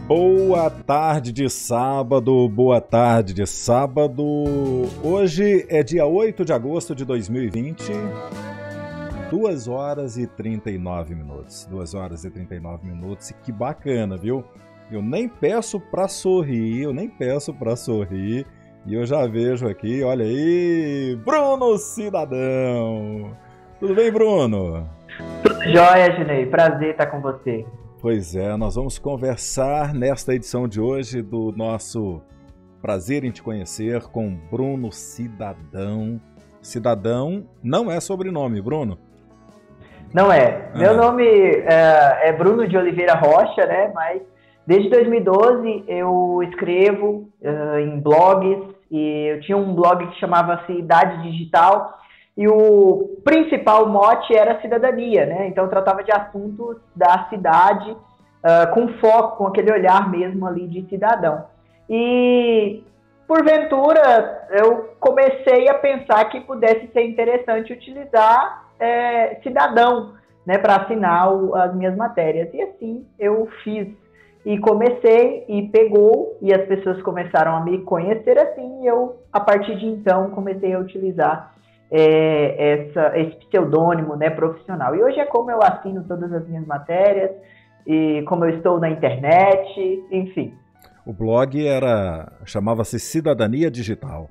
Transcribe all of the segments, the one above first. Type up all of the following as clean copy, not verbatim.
Boa tarde de sábado, boa tarde de sábado. Hoje é dia 8 de agosto de 2020, 2 horas e 39 minutos. 2 horas e 39 minutos, e que bacana, viu? Eu nem peço pra sorrir, e eu já vejo aqui, olha aí, Bruno Cidadão. Tudo bem, Bruno? Tudo jóia, Ginei. Prazer estar com você. Pois é, nós vamos conversar nesta edição de hoje do nosso Prazer em Te Conhecer com Bruno Cidadão. Cidadão não é sobrenome, Bruno? Não é. Meu nome é Bruno de Oliveira Rocha, né? Mas desde 2012 eu escrevo em blogs e eu tinha um blog que chamava-se Idade Digital e o principal mote era a cidadania, né? Então eu tratava de assuntos da cidade com foco, com aquele olhar mesmo ali de cidadão. E porventura eu comecei a pensar que pudesse ser interessante utilizar cidadão, né, para assinar as minhas matérias. E assim eu fiz. E comecei, e pegou, e as pessoas começaram a me conhecer assim, e eu, a partir de então, comecei a utilizar esse pseudônimo, né, profissional. E hoje é como eu assino todas as minhas matérias, e como eu estou na internet, enfim. O blog chamava-se Cidadania Digital.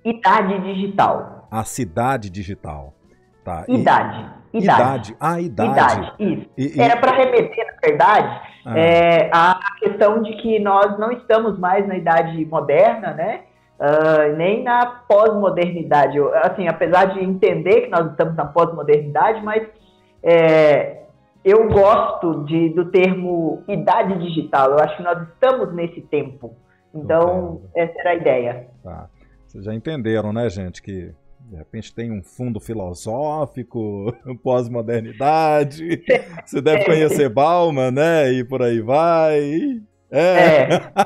Idade Digital. A Cidade Digital. Tá. Idade. Ah, idade. Isso. Era para remeter, na verdade, a questão de que nós não estamos mais na idade moderna, né? Nem na pós-modernidade. Assim, apesar de entender que nós estamos na pós-modernidade, mas eu gosto do termo idade digital. Eu acho que nós estamos nesse tempo. Então, essa era a ideia. Tá. Vocês já entenderam, né, gente, que de repente tem um fundo filosófico, pós-modernidade. Você deve conhecer Bauman, né? E por aí vai.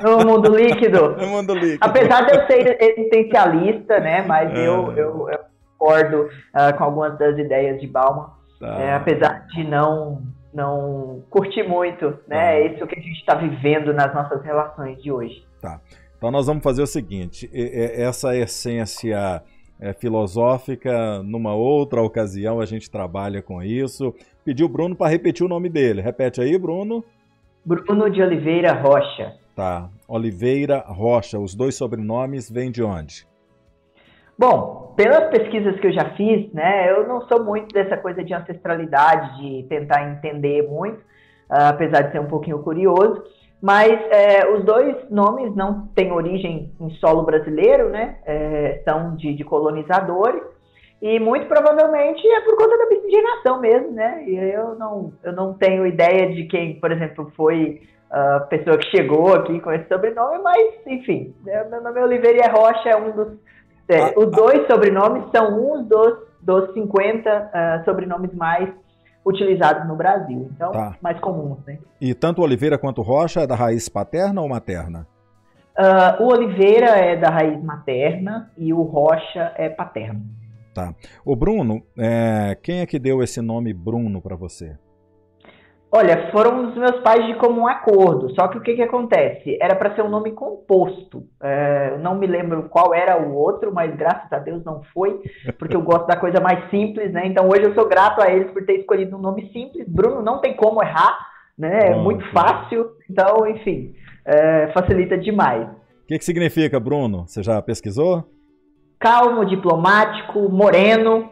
No mundo líquido. No mundo líquido. Apesar de eu ser existencialista, né? Mas eu concordo com algumas das ideias de Bauman. Apesar de não curtir muito, né? Isso que a gente está vivendo nas nossas relações de hoje. Tá. Então nós vamos fazer o seguinte: essa essência filosófica, numa outra ocasião a gente trabalha com isso. Pediu o Bruno para repetir o nome dele. Repete aí, Bruno. Bruno de Oliveira Rocha. Tá, Oliveira Rocha. Os dois sobrenomes vêm de onde? Bom, pelas pesquisas que eu já fiz, né, eu não sou muito dessa coisa de ancestralidade, de tentar entender muito, apesar de ser um pouquinho curioso. Mas os dois nomes não têm origem em solo brasileiro, né? São de colonizadores, e muito provavelmente é por conta da miscigenação mesmo, né? E eu não tenho ideia de quem, por exemplo, foi a pessoa que chegou aqui com esse sobrenome, mas, enfim, meu nome é Oliveira Rocha, é um dos... os dois sobrenomes são uns dos 50 sobrenomes mais utilizados no Brasil, então mais comuns, né? E tanto Oliveira quanto Rocha é da raiz paterna ou materna? O Oliveira é da raiz materna e o Rocha é paterno. Tá. O Bruno, quem é que deu esse nome Bruno para você? Olha, foram os meus pais de comum acordo, só que o que acontece? Era para ser um nome composto. Não me lembro qual era o outro, mas graças a Deus não foi, porque eu gosto da coisa mais simples, né? Então hoje eu sou grato a eles por ter escolhido um nome simples. Bruno não tem como errar, né? É muito fácil, então, enfim, facilita demais. O que significa, Bruno? Você já pesquisou? Calmo, diplomático, moreno.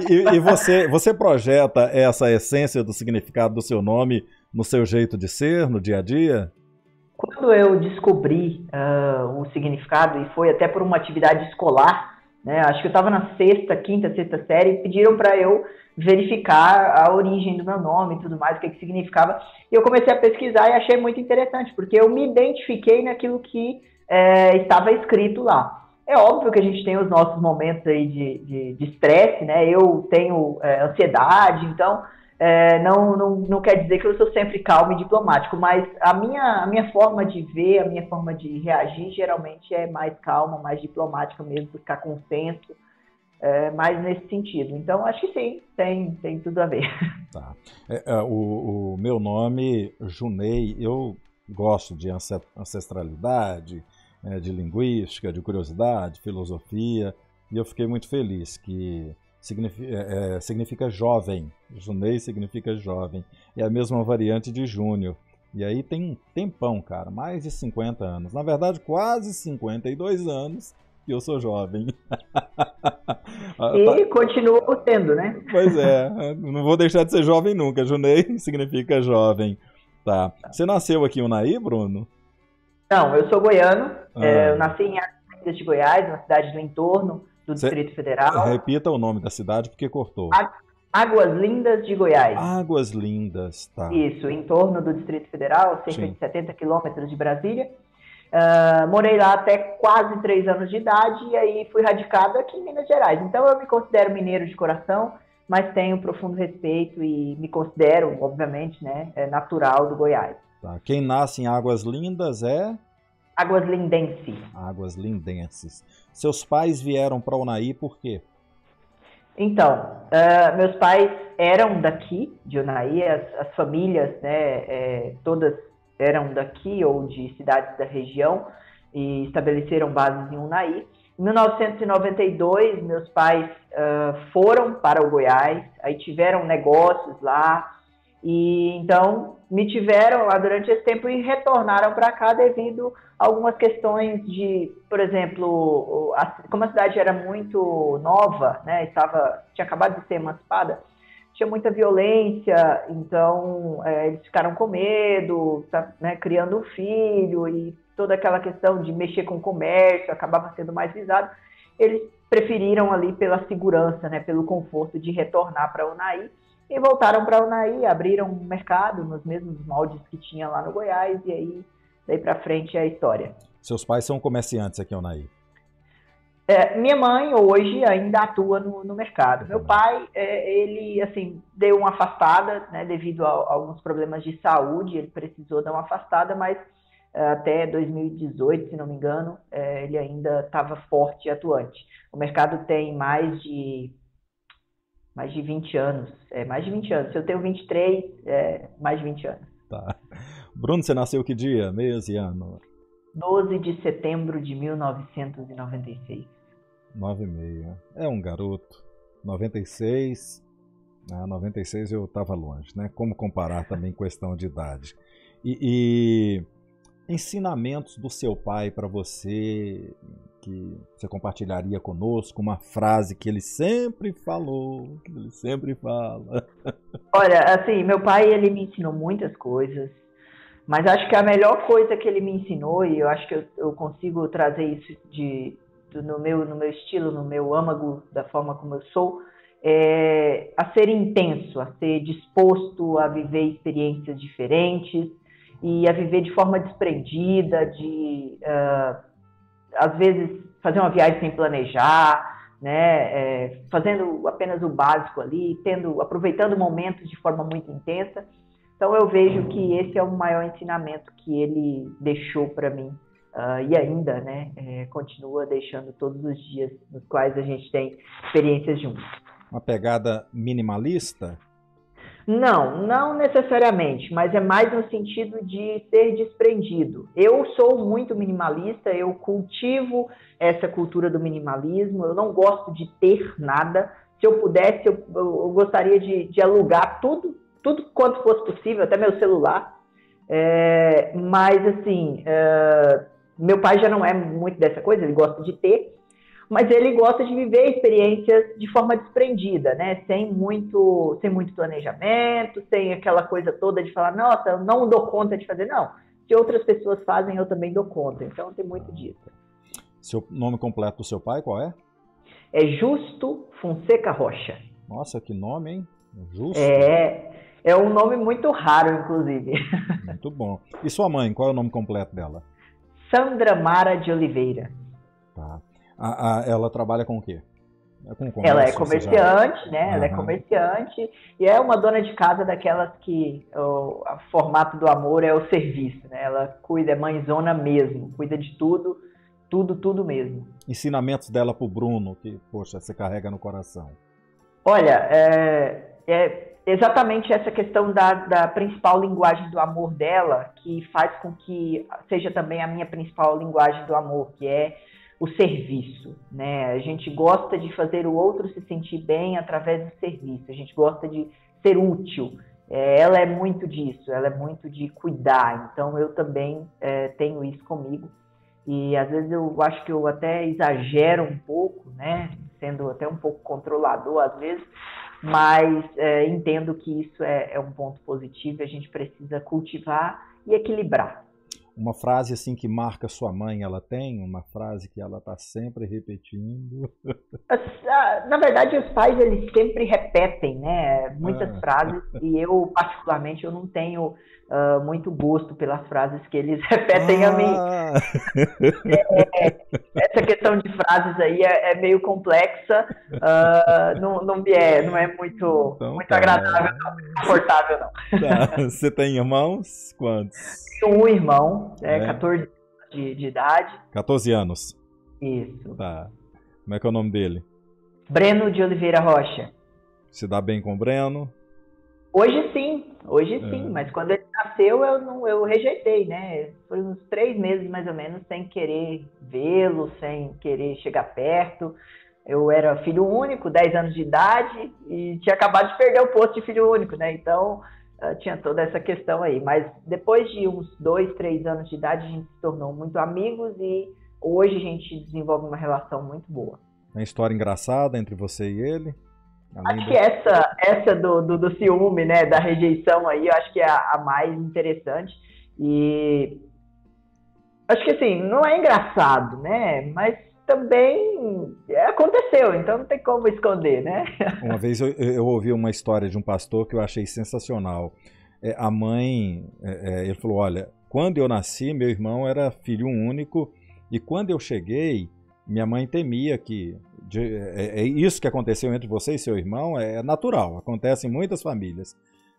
E você projeta essa essência do significado do seu nome no seu jeito de ser, no dia a dia? Quando eu descobri o significado, e foi até por uma atividade escolar, né, acho que eu estava na quinta, sexta série, e pediram para eu verificar a origem do meu nome e tudo mais, o que significava. E eu comecei a pesquisar e achei muito interessante, porque eu me identifiquei naquilo que estava escrito lá. É óbvio que a gente tem os nossos momentos aí de estresse, né? Eu tenho ansiedade, então não quer dizer que eu sou sempre calmo e diplomático, mas a minha forma de ver, a minha forma de reagir, geralmente é mais calma, mais diplomática mesmo, buscar consenso, mais nesse sentido. Então, acho que sim, tem tudo a ver. Tá. O meu nome, Junei, eu gosto de ancestralidade, de linguística, de curiosidade, filosofia, e eu fiquei muito feliz que significa jovem. Junei significa jovem. É a mesma variante de Júnior. E aí tem um tempão, cara, mais de 50 anos. Na verdade, quase 52 anos que eu sou jovem. E continua sendo, né? Pois é, não vou deixar de ser jovem nunca. Junei significa jovem. Tá. Você nasceu aqui em Unai, Bruno? Não, eu sou goiano. Eu nasci em Águas Lindas de Goiás, uma cidade do entorno do Distrito Federal. Repita o nome da cidade porque cortou. Águas Lindas de Goiás. Águas Lindas, tá. Isso, em torno do Distrito Federal, cerca de 70 quilômetros de Brasília. Morei lá até quase 3 anos de idade e aí fui radicado aqui em Minas Gerais. Então eu me considero mineiro de coração, mas tenho profundo respeito e me considero, obviamente, né, natural do Goiás. Tá. Quem nasce em Águas Lindas é? Águas Lindense. Águas Lindenses. Seus pais vieram para Unai por quê? Então, meus pais eram daqui, de Unai, as famílias, né, todas eram daqui ou de cidades da região e estabeleceram bases em Unai. Em 1992, meus pais foram para o Goiás, aí tiveram negócios lá, e então me tiveram lá durante esse tempo e retornaram para cá devido a algumas questões de, por exemplo, como a cidade era muito nova, né, tinha acabado de ser emancipada, tinha muita violência, então eles ficaram com medo, né, criando um filho e toda aquela questão de mexer com o comércio acabava sendo mais visado. Eles preferiram ali pela segurança, né, pelo conforto de retornar para Unai e voltaram para Unai, abriram um mercado nos mesmos moldes que tinha lá no Goiás e aí daí para frente é a história. Seus pais são comerciantes aqui em Unai? Minha mãe hoje ainda atua no mercado. Meu pai, ele assim, deu uma afastada, né, devido a alguns problemas de saúde, ele precisou dar uma afastada, mas até 2018, se não me engano, ele ainda estava forte e atuante. O mercado tem mais de 20 anos, mais de 20 anos. Se eu tenho 23, mais de 20 anos. Tá. Bruno, você nasceu que dia, mês e ano? 12 de setembro de 1996. 9,5. É um garoto. 96. 96 eu estava longe, né? Como comparar também questão de idade. E ensinamentos do seu pai para você que você compartilharia conosco, uma frase que ele sempre falou, que ele sempre fala. Olha, assim, meu pai, ele me ensinou muitas coisas, mas acho que a melhor coisa que ele me ensinou, e eu acho que eu consigo trazer isso no meu estilo, no meu âmago, da forma como eu sou, a ser intenso, a ser disposto a viver experiências diferentes e a viver de forma desprendida, às vezes fazer uma viagem sem planejar, né, fazendo apenas o básico ali, aproveitando momentos de forma muito intensa. Então eu vejo que esse é o maior ensinamento que ele deixou para mim e ainda, né, continua deixando todos os dias nos quais a gente tem experiências juntos. Uma pegada minimalista? Não necessariamente, mas é mais no sentido de ser desprendido. Eu sou muito minimalista, eu cultivo essa cultura do minimalismo, eu não gosto de ter nada. Se eu pudesse, eu gostaria de alugar tudo quanto fosse possível, até meu celular. Mas, assim, meu pai já não é muito dessa coisa, ele gosta de ter, mas ele gosta de viver experiências de forma desprendida, né? Sem muito planejamento, sem aquela coisa toda de falar, nossa, eu não dou conta de fazer. Não, se outras pessoas fazem, eu também dou conta. Então tem muito disso. Seu nome completo do seu pai, qual é? É Justo Fonseca Rocha. Nossa, que nome, hein? Justo. É um nome muito raro, inclusive. Muito bom. E sua mãe, qual é o nome completo dela? Sandra Mara de Oliveira. Tá. Ela trabalha com o quê? Ela é comerciante, né? Ela é comerciante e é uma dona de casa daquelas que o formato do amor é o serviço, né? Ela cuida, é mãezona mesmo, cuida de tudo mesmo. Ensinamentos dela pro Bruno, que, poxa, você carrega no coração. Olha, exatamente essa questão da principal linguagem do amor dela, que faz com que seja também a minha principal linguagem do amor, que é o serviço, né? A gente gosta de fazer o outro se sentir bem através do serviço, a gente gosta de ser útil. Ela é muito disso, ela é muito de cuidar, então eu também tenho isso comigo. E às vezes eu acho que eu até exagero um pouco, né? Sendo até um pouco controlador às vezes, mas entendo que isso é um ponto positivo e a gente precisa cultivar e equilibrar. Uma frase assim que marca sua mãe, ela tem? Uma frase que ela está sempre repetindo? Na verdade, os pais, eles sempre repetem, né, muitas frases, e eu, particularmente, eu não tenho muito gosto pelas frases que eles repetem a mim. Essa questão de frases aí é meio complexa, não é muito, Então, muito agradável, não, muito confortável, não. Tá. Você tem irmãos? Quantos? Tenho um irmão, 14 anos de idade. 14 anos. Isso. Tá. Como é que é o nome dele? Breno de Oliveira Rocha. Se dá bem com o Breno? Hoje sim, mas quando ele nasceu eu rejeitei, né? Foi uns 3 meses mais ou menos sem querer vê-lo, sem querer chegar perto. Eu era filho único, 10 anos de idade e tinha acabado de perder o posto de filho único, né? Então tinha toda essa questão aí. Mas depois de uns 2, 3 anos de idade a gente se tornou muito amigos e hoje a gente desenvolve uma relação muito boa. Uma história engraçada entre você e ele? Acho que essa do ciúme, né, da rejeição aí, eu acho que é a mais interessante. E acho que assim, não é engraçado, né, mas também aconteceu, então não tem como esconder, né? Uma vez eu ouvi uma história de um pastor que eu achei sensacional. A mãe, ele falou, olha, quando eu nasci, meu irmão era filho único, e quando eu cheguei, minha mãe temia que... isso que aconteceu entre você e seu irmão é natural, acontece em muitas famílias.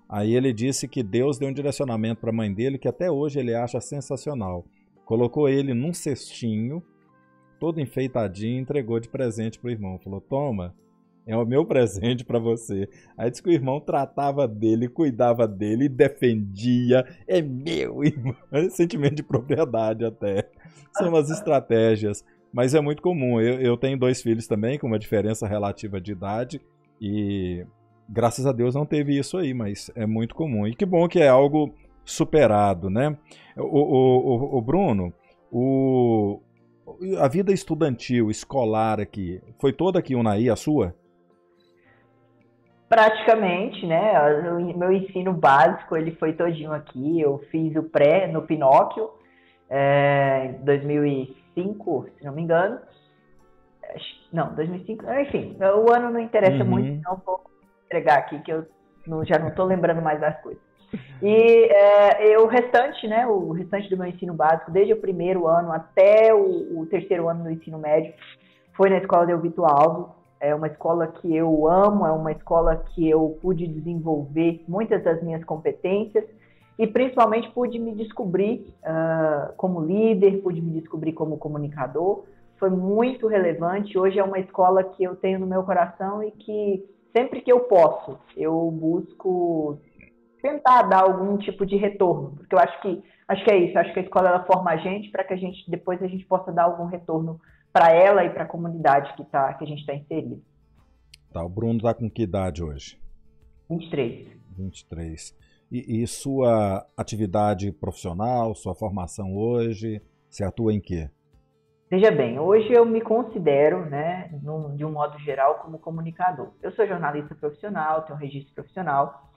Aí ele disse que Deus deu um direcionamento para a mãe dele que até hoje ele acha sensacional. Colocou ele num cestinho, todo enfeitadinho, e entregou de presente para o irmão. Falou, toma, é o meu presente para você. Aí disse que o irmão tratava dele, cuidava dele, defendia. É meu irmão. Sentimento de propriedade até. São umas estratégias. Mas é muito comum. Eu tenho 2 filhos também, com uma diferença relativa de idade. E graças a Deus não teve isso aí, mas é muito comum. E que bom que é algo superado, né? O Bruno, a vida estudantil, escolar aqui, foi toda aqui Unai, a sua? Praticamente, né? O meu ensino básico ele foi todinho aqui. Eu fiz o pré no Pinóquio em 2005, se não me engano. Não, 2005. Enfim, o ano não interessa muito, então vou entregar aqui que eu já não estou lembrando mais das coisas. E o restante, né? O restante do meu ensino básico, desde o primeiro ano até o terceiro ano do ensino médio, foi na escola Delvito Alves. É uma escola que eu amo, é uma escola que eu pude desenvolver muitas das minhas competências e principalmente pude me descobrir como líder, pude me descobrir como comunicador. Foi muito relevante. Hoje é uma escola que eu tenho no meu coração e que sempre que eu posso, eu busco tentar dar algum tipo de retorno, porque eu acho que é isso. Acho que a escola ela forma a gente para que depois a gente possa dar algum retorno para ela e para a comunidade que a gente está inserido. Tá, o Bruno está com que idade hoje? 23. 23. E sua atividade profissional, sua formação hoje, você atua em quê? Veja bem, hoje eu me considero, né, de um modo geral, como comunicador. Eu sou jornalista profissional, tenho um registro profissional.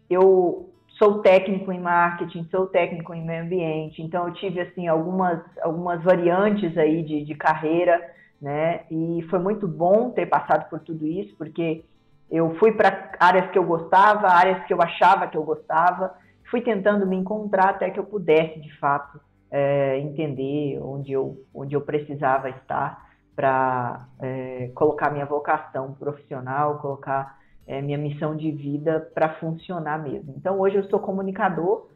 Eu sou técnico em marketing, sou técnico em meio ambiente, então eu tive assim algumas variantes aí de carreira, né? E foi muito bom ter passado por tudo isso, porque eu fui para áreas que eu gostava, áreas que eu achava que eu gostava, fui tentando me encontrar até que eu pudesse, de fato, entender onde eu precisava estar para colocar minha vocação profissional, colocar minha missão de vida para funcionar mesmo. Então, hoje eu sou comunicador,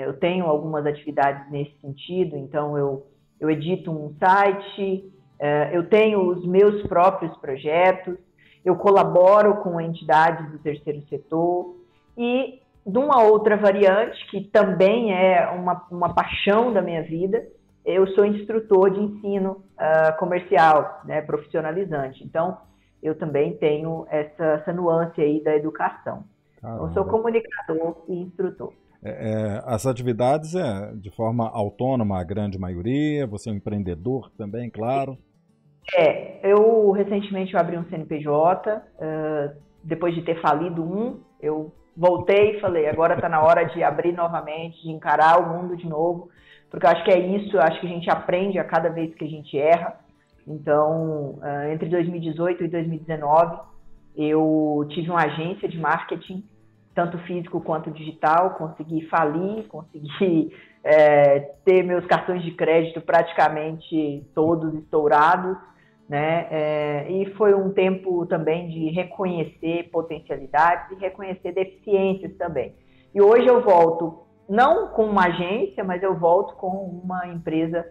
eu tenho algumas atividades nesse sentido, então eu edito um site, eu tenho os meus próprios projetos, eu colaboro com entidades do terceiro setor e de uma outra variante, que também é uma paixão da minha vida, eu sou instrutor de ensino comercial, né, profissionalizante. Então, eu também tenho essa nuance aí da educação. Então, eu sou comunicador e instrutor. As atividades de forma autônoma, a grande maioria, você é um empreendedor também, claro. Eu recentemente abri um CNPJ, depois de ter falido eu voltei e falei, agora está na hora de abrir novamente, de encarar o mundo de novo, porque eu acho que é isso, eu acho que a gente aprende a cada vez que a gente erra. Então, entre 2018 e 2019, eu tive uma agência de marketing, tanto físico quanto digital, consegui falir, consegui ter meus cartões de crédito praticamente todos estourados, né? E foi um tempo também de reconhecer potencialidades e reconhecer deficiências também. E hoje eu volto, não com uma agência, mas eu volto com uma empresa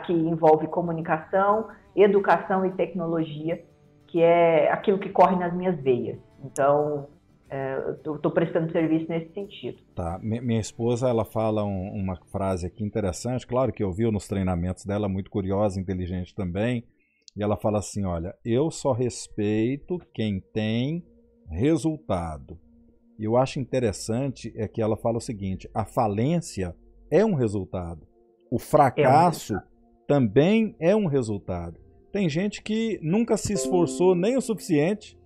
que envolve comunicação, educação e tecnologia, que é aquilo que corre nas minhas veias. Então, eu estou prestando serviço nesse sentido. Tá. Minha esposa, ela fala uma frase aqui interessante, claro que eu vi nos treinamentos dela, muito curiosa, inteligente também, e ela fala assim, olha, eu só respeito quem tem resultado. E eu acho interessante que ela fala o seguinte, a falência é um resultado, o fracasso também é um resultado. Tem gente que nunca se esforçou nem o suficiente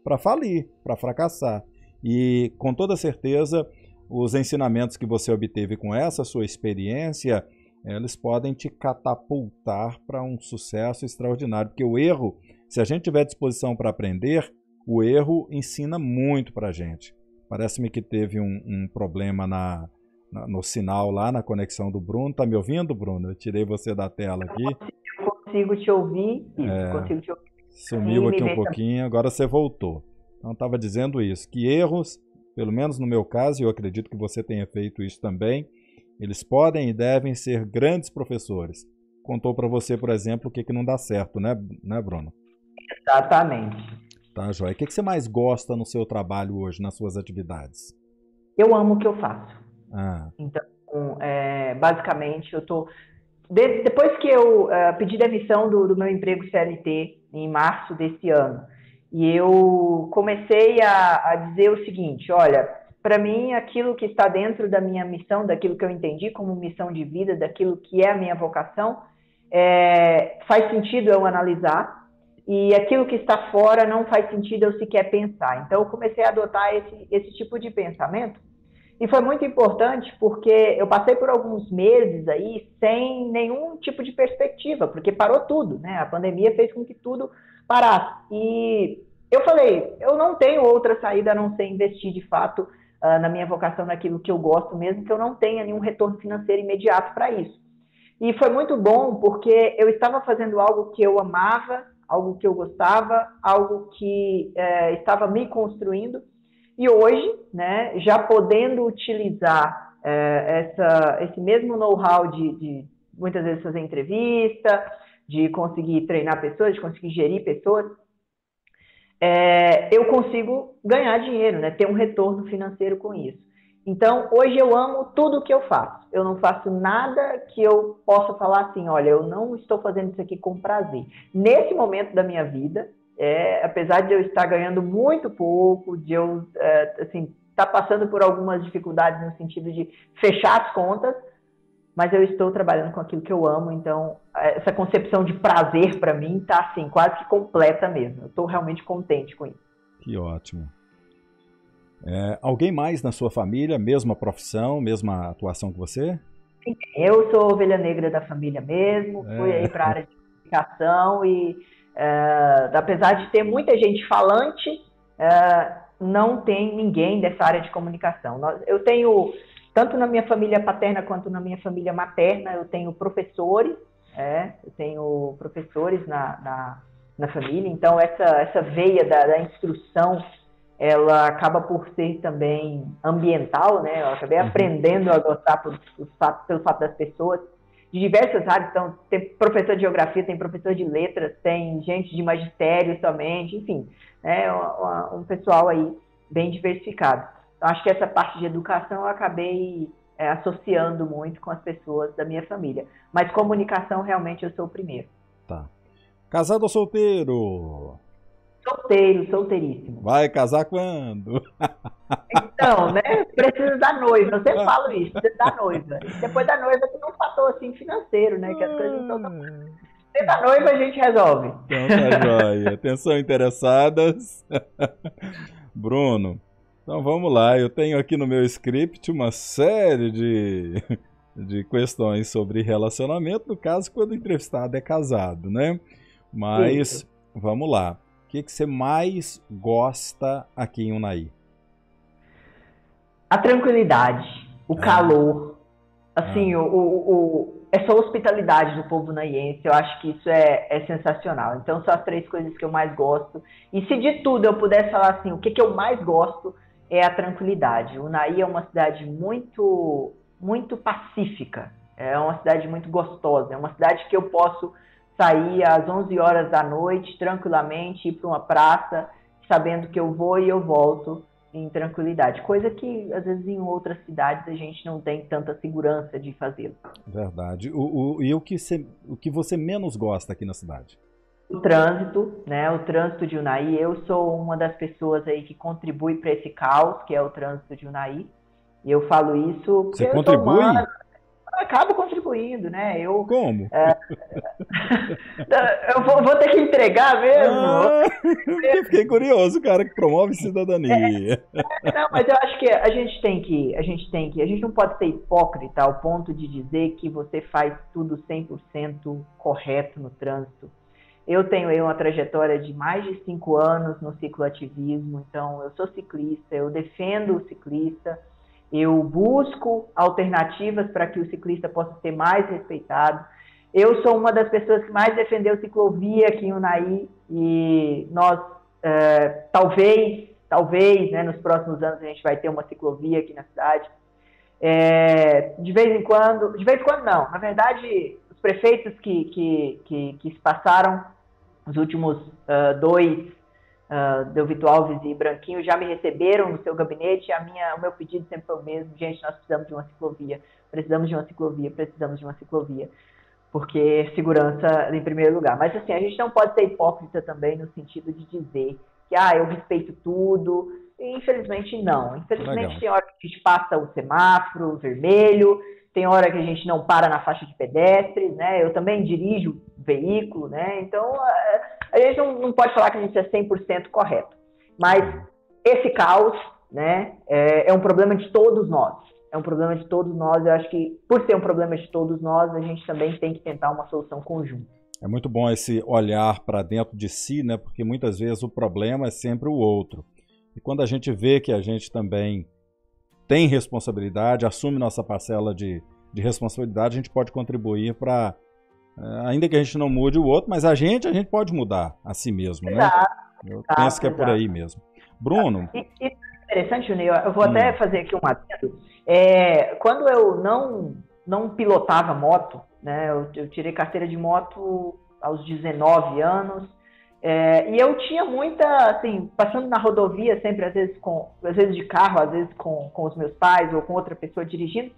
para falir, para fracassar. E com toda certeza, os ensinamentos que você obteve com essa sua experiência, eles podem te catapultar para um sucesso extraordinário. Porque o erro, se a gente tiver disposição para aprender, o erro ensina muito para a gente. Parece-me que teve um problema no sinal lá, na conexão do Bruno. Tá me ouvindo, Bruno? Eu tirei você da tela aqui. Eu consigo te ouvir. Consigo te ouvir. Sumiu aqui um pouquinho, agora você voltou. Então, estava dizendo isso, que erros, pelo menos no meu caso, e eu acredito que você tenha feito isso também, eles podem e devem ser grandes professores. Contou para você, por exemplo, o que não dá certo, né, Bruno? Exatamente. Tá, joia. O que você mais gosta no seu trabalho hoje, nas suas atividades? Eu amo o que eu faço. Então, basicamente, eu estou... Depois que eu pedi demissão do meu emprego CLT, em março desse ano, e eu comecei a dizer o seguinte, olha, para mim, aquilo que está dentro da minha missão, daquilo que eu entendi como missão de vida, daquilo que é a minha vocação, faz sentido eu analisar, e aquilo que está fora não faz sentido eu sequer pensar. Então, eu comecei a adotar esse tipo de pensamento, e foi muito importante porque eu passei por alguns meses aí sem nenhum tipo de perspectiva, porque parou tudo, né? A pandemia fez com que tudo parasse. E eu falei, eu não tenho outra saída a não ser investir de fato na minha vocação, naquilo que eu gosto, mesmo que eu não tenha nenhum retorno financeiro imediato para isso. E foi muito bom porque eu estava fazendo algo que eu amava, algo que eu gostava, algo que estava me construindo. E hoje, né, já podendo utilizar esse mesmo know-how de muitas vezes fazer entrevista, de conseguir treinar pessoas, de conseguir gerir pessoas, eu consigo ganhar dinheiro, né, ter um retorno financeiro com isso. Então, hoje eu amo tudo o que eu faço. Eu não faço nada que eu possa falar assim, olha, eu não estou fazendo isso aqui com prazer. Nesse momento da minha vida, apesar de eu estar ganhando muito pouco, de eu estar passando por algumas dificuldades no sentido de fechar as contas, mas eu estou trabalhando com aquilo que eu amo, então essa concepção de prazer para mim está assim, quase que completa mesmo. Eu estou realmente contente com isso. Que ótimo. Alguém mais na sua família, mesma profissão, mesma atuação que você? Sim, eu sou ovelha negra da família mesmo, fui aí para a área de comunicação e apesar de ter muita gente falante, não tem ninguém dessa área de comunicação. Eu tenho, tanto na minha família paterna quanto na minha família materna, eu tenho professores, na família, então essa veia da instrução, ela acaba por ser também ambiental, né? Eu acabei aprendendo a gostar pelo fato das pessoas de diversas áreas. Então, tem professor de geografia, tem professor de letras, tem gente de magistério somente, enfim, né, um pessoal aí bem diversificado. Então, acho que essa parte de educação eu acabei associando muito com as pessoas da minha família. Mas comunicação, realmente, eu sou o primeiro. Tá. Casado ou solteiro? Solteiro, solteiríssimo. Vai casar quando? Então, né? Precisa da noiva. Eu sempre falo isso, precisa da noiva. E depois da noiva tem um fator assim financeiro, né? Que as coisas não estão. Depois da noiva a gente resolve. Então tá joia. Atenção, interessadas. Bruno, então vamos lá. Eu tenho aqui no meu script uma série de questões sobre relacionamento, no caso, quando o entrevistado é casado, né? Mas Isso. vamos lá. O que você mais gosta aqui em Unai? A tranquilidade, o calor, assim, essa hospitalidade do povo unaiense, eu acho que isso é sensacional. Então, são as 3 coisas que eu mais gosto. E se de tudo eu pudesse falar assim, o que eu mais gosto é a tranquilidade. Unai é uma cidade muito, muito pacífica, é uma cidade muito gostosa, é uma cidade que eu posso sair às 11 horas da noite, tranquilamente, ir para uma praça, sabendo que eu vou e eu volto em tranquilidade. Coisa que, às vezes, em outras cidades a gente não tem tanta segurança de fazê-lo. Verdade. E o que você menos gosta aqui na cidade? O trânsito, né? O trânsito de Unai. Eu sou uma das pessoas aí que contribui para esse caos, que é o trânsito de Unai. E eu falo isso porque você contribui? Acabo contribuindo, né? Como? Eu vou ter que entregar mesmo. Eu fiquei curioso, cara que promove cidadania. Não, mas eu acho que a gente não pode ser hipócrita ao ponto de dizer que você faz tudo 100% correto no trânsito. Eu tenho aí uma trajetória de mais de 5 anos no cicloativismo, então eu sou ciclista, eu defendo o ciclista, eu busco alternativas para que o ciclista possa ser mais respeitado. Eu sou uma das pessoas que mais defendeu ciclovia aqui em Unai e nós, talvez, né, nos próximos anos a gente vai ter uma ciclovia aqui na cidade. De vez em quando não, na verdade, os prefeitos que se passaram, os últimos 2, Delvito Alves e Branquinho, já me receberam no seu gabinete. O meu pedido sempre foi o mesmo: gente, nós precisamos de uma ciclovia, porque segurança em primeiro lugar. Mas assim, a gente não pode ser hipócrita também no sentido de dizer que eu respeito tudo. E, infelizmente não. Infelizmente tem hora que a gente passa o semáforo vermelho, tem hora que a gente não para na faixa de pedestres, né? Eu também dirijo veículo, né? Então a gente não pode falar que a gente é 100% correto. Mas esse caos, né, é um problema de todos nós. É um problema de todos nós. Eu acho que, por ser um problema de todos nós, a gente também tem que tentar uma solução conjunta. É muito bom esse olhar para dentro de si, né? Porque muitas vezes o problema é sempre o outro. E quando a gente vê que a gente também tem responsabilidade, assume nossa parcela de responsabilidade, a gente pode contribuir para, ainda que a gente não mude o outro, mas a gente pode mudar a si mesmo, né? Eu penso que é por aí mesmo. Bruno? E interessante, Juninho, eu vou até fazer aqui um adendo. Quando eu não pilotava moto, né, eu tirei carteira de moto aos 19 anos, e eu tinha muita, assim, passando na rodovia sempre, às vezes de carro, às vezes com os meus pais ou com outra pessoa dirigindo,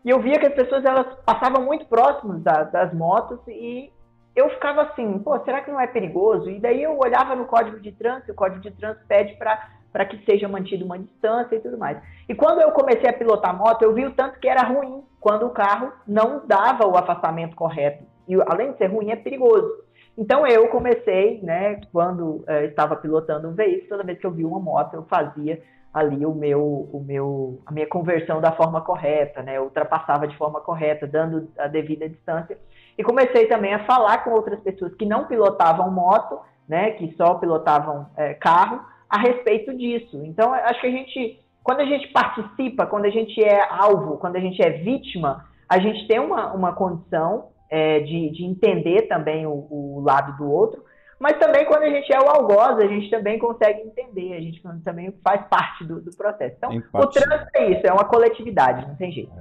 e eu via que as pessoas, elas passavam muito próximas das motos e eu ficava assim, será que não é perigoso? E daí eu olhava no Código de Trânsito, o Código de Trânsito pede para que seja mantida uma distância e tudo mais. E quando eu comecei a pilotar moto, eu vi o tanto que era ruim quando o carro não dava o afastamento correto. E além de ser ruim, é perigoso. Então eu comecei, né, quando estava pilotando um veículo, toda vez que eu vi uma moto, eu fazia ali a minha conversão da forma correta, né, eu ultrapassava de forma correta, dando a devida distância. E comecei também a falar com outras pessoas que não pilotavam moto, né, que só pilotavam carro, a respeito disso. Então, acho que quando a gente participa, quando a gente é alvo, quando a gente é vítima, a gente tem uma condição de entender também o lado do outro, mas também quando a gente é o algoz, a gente também consegue entender, a gente também faz parte do processo. Então, o trânsito é isso, é uma coletividade, não tem jeito.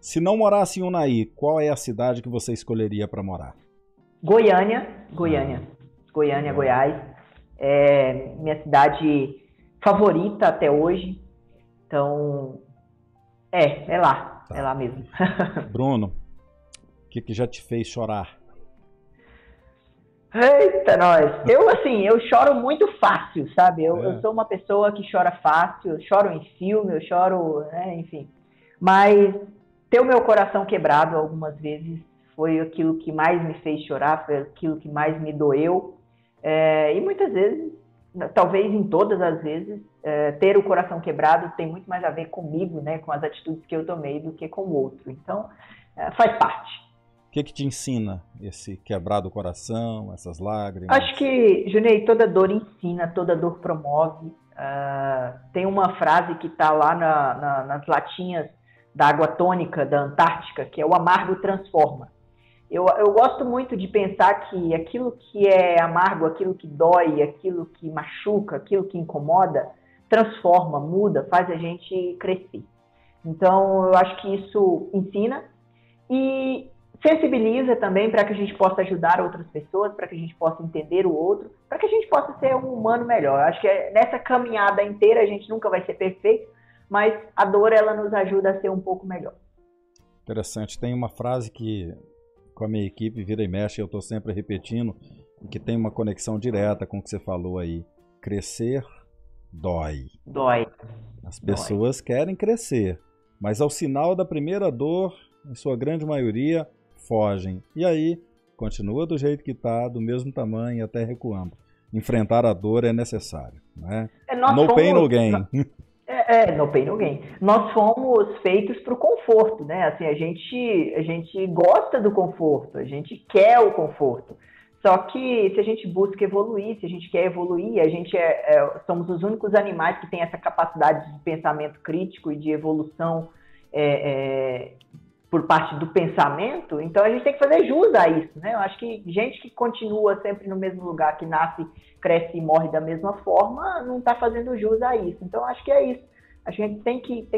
Se não morasse em Unai, qual é a cidade que você escolheria para morar? Goiânia, Goiás. É minha cidade favorita até hoje. Então, é lá. Tá. É lá mesmo. Bruno, o que já te fez chorar? Eita, nós! Eu choro muito fácil, sabe? Eu sou uma pessoa que chora fácil, eu choro em filme, eu choro, enfim. Mas ter o meu coração quebrado algumas vezes foi aquilo que mais me fez chorar, foi aquilo que mais me doeu. E muitas vezes, talvez em todas as vezes, ter o coração quebrado tem muito mais a ver comigo, né? Com as atitudes que eu tomei do que com o outro. Então, faz parte. O que te ensina esse quebrar do coração, essas lágrimas? Acho que, Junei, toda dor ensina, toda dor promove. Tem uma frase que está lá nas latinhas da água tônica da Antártica, que é o amargo transforma. Eu gosto muito de pensar que aquilo que é amargo, aquilo que dói, aquilo que machuca, aquilo que incomoda, transforma, muda, faz a gente crescer. Então, eu acho que isso ensina e sensibiliza também para que a gente possa ajudar outras pessoas, para que a gente possa entender o outro, para que a gente possa ser um humano melhor. Eu acho que nessa caminhada inteira a gente nunca vai ser perfeito, mas a dor ela nos ajuda a ser um pouco melhor. Interessante. Tem uma frase que com a minha equipe vira e mexe, eu estou sempre repetindo, que tem uma conexão direta com o que você falou aí. Crescer dói. Dói. As pessoas querem crescer, mas ao sinal da primeira dor, em sua grande maioria, fogem. E aí, continua do jeito que está, do mesmo tamanho, até recuando. Enfrentar a dor é necessário, né? No pain, no gain. No pain, no gain. Nós fomos feitos para o conforto, né? Assim, a gente gosta do conforto, a gente quer o conforto. Só que se a gente busca evoluir, se a gente quer evoluir, a gente somos os únicos animais que têm essa capacidade de pensamento crítico e de evolução por parte do pensamento, então a gente tem que fazer jus a isso, né? Eu acho que gente que continua sempre no mesmo lugar, que nasce, cresce e morre da mesma forma, não está fazendo jus a isso. Então acho que é isso. A gente tem que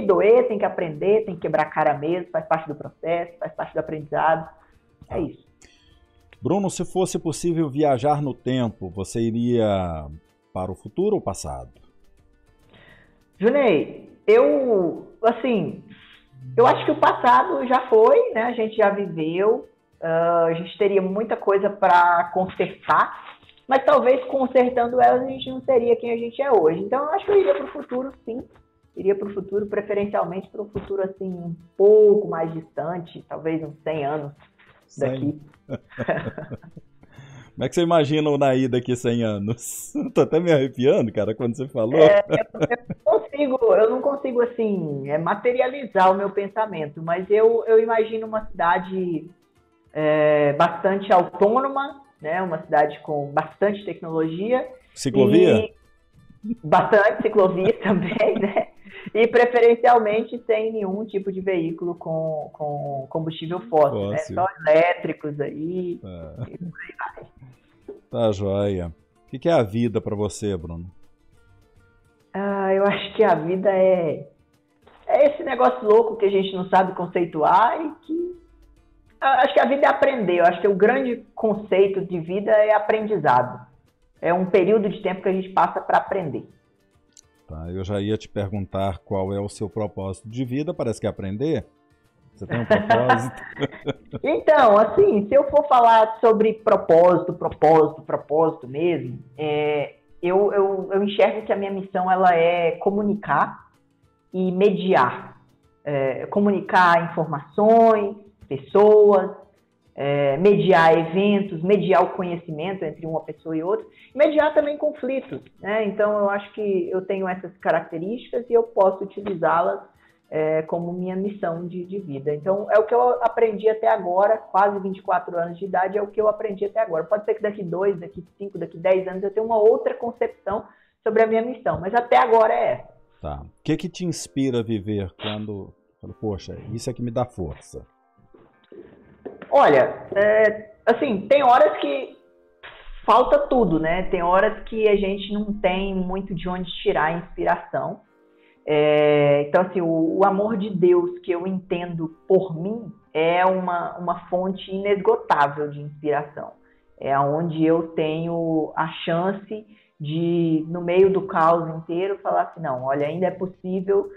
doer, tem que aprender, tem que quebrar a cara mesmo, faz parte do processo, faz parte do aprendizado. É isso. Bruno, se fosse possível viajar no tempo, você iria para o futuro ou passado? Junei, eu acho que o passado já foi, né? A gente já viveu, a gente teria muita coisa para consertar, mas talvez consertando elas a gente não seria quem a gente é hoje. Então eu acho que eu iria para o futuro, sim. Iria para o futuro, preferencialmente para um futuro assim um pouco mais distante, talvez uns 100 anos daqui. Como é que você imagina o Unai daqui a 100 anos? Tô até me arrepiando, cara, quando você falou. Eu não consigo assim, materializar o meu pensamento, mas eu imagino uma cidade bastante autônoma, né? Uma cidade com bastante tecnologia. Ciclovia? Bastante ciclovia também, né? E preferencialmente sem nenhum tipo de veículo com combustível fóssil, né? Só elétricos aí, e por aí vai. Tá joia. O que é a vida para você, Bruno? Eu acho que a vida é esse negócio louco que a gente não sabe conceituar e que... Acho que a vida é aprender. Eu acho que o grande conceito de vida é aprendizado. É um período de tempo que a gente passa para aprender. Tá, eu já ia te perguntar qual é o seu propósito de vida. Parece que é aprender. Você tem um propósito? Então, assim, se eu for falar sobre propósito mesmo, eu enxergo que a minha missão ela é comunicar e mediar. Comunicar informações, pessoas, mediar eventos, mediar o conhecimento entre uma pessoa e outra, mediar também conflitos, né? Então eu acho que eu tenho essas características e eu posso utilizá-las como minha missão de vida. Então é o que eu aprendi até agora, quase 24 anos de idade, é o que eu aprendi até agora. Pode ser que daqui 2, daqui 5, daqui 10 anos eu tenha uma outra concepção sobre a minha missão, mas até agora é essa. Tá. O que te inspira a viver quando, poxa, isso é que me dá força? Olha, assim, tem horas que falta tudo, né? Tem horas que a gente não tem muito de onde tirar a inspiração. Então, assim, o amor de Deus que eu entendo por mim é uma fonte inesgotável de inspiração. É onde eu tenho a chance de, no meio do caos inteiro, falar assim, não, olha, ainda é possível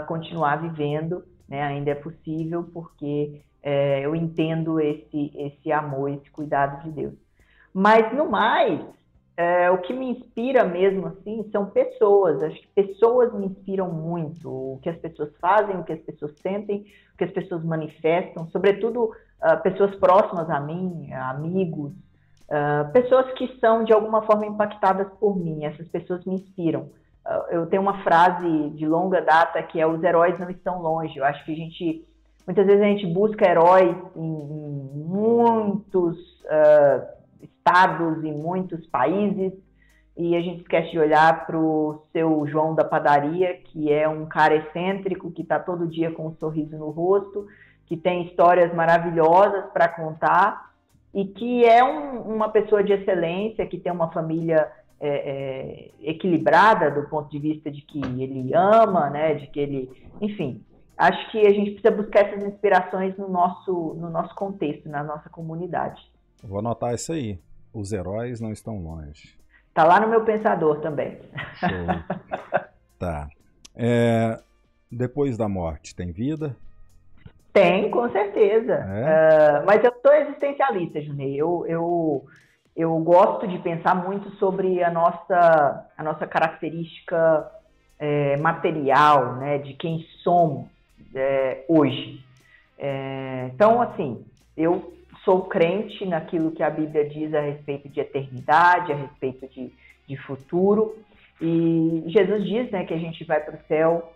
continuar vivendo, né? Ainda é possível porque eu entendo esse amor, esse cuidado de Deus. Mas, no mais, o que me inspira mesmo, assim, são pessoas. Acho que pessoas me inspiram muito. O que as pessoas fazem, o que as pessoas sentem, o que as pessoas manifestam. Sobretudo, pessoas próximas a mim, amigos, pessoas que são, de alguma forma, impactadas por mim. Essas pessoas me inspiram. Eu tenho uma frase de longa data que é: os heróis não estão longe. Eu acho que muitas vezes a gente busca heróis em muitos estados, em muitos países, e a gente esquece de olhar para o seu João da padaria, que é um cara excêntrico, que está todo dia com um sorriso no rosto, que tem histórias maravilhosas para contar, e que é uma pessoa de excelência, que tem uma família equilibrada do ponto de vista de que ele ama, né, de que ele... Enfim, acho que a gente precisa buscar essas inspirações no nosso contexto, na nossa comunidade. Vou anotar isso aí. Os heróis não estão longe. Tá lá no meu pensador também. Show. Tá. Depois da morte, tem vida? Tem, com certeza. Mas eu sou existencialista, Junei. Eu gosto de pensar muito sobre a nossa característica material, né, de quem somos hoje. Então, assim, eu sou crente naquilo que a Bíblia diz a respeito de eternidade, a respeito de futuro. E Jesus diz, né, que a gente vai para o céu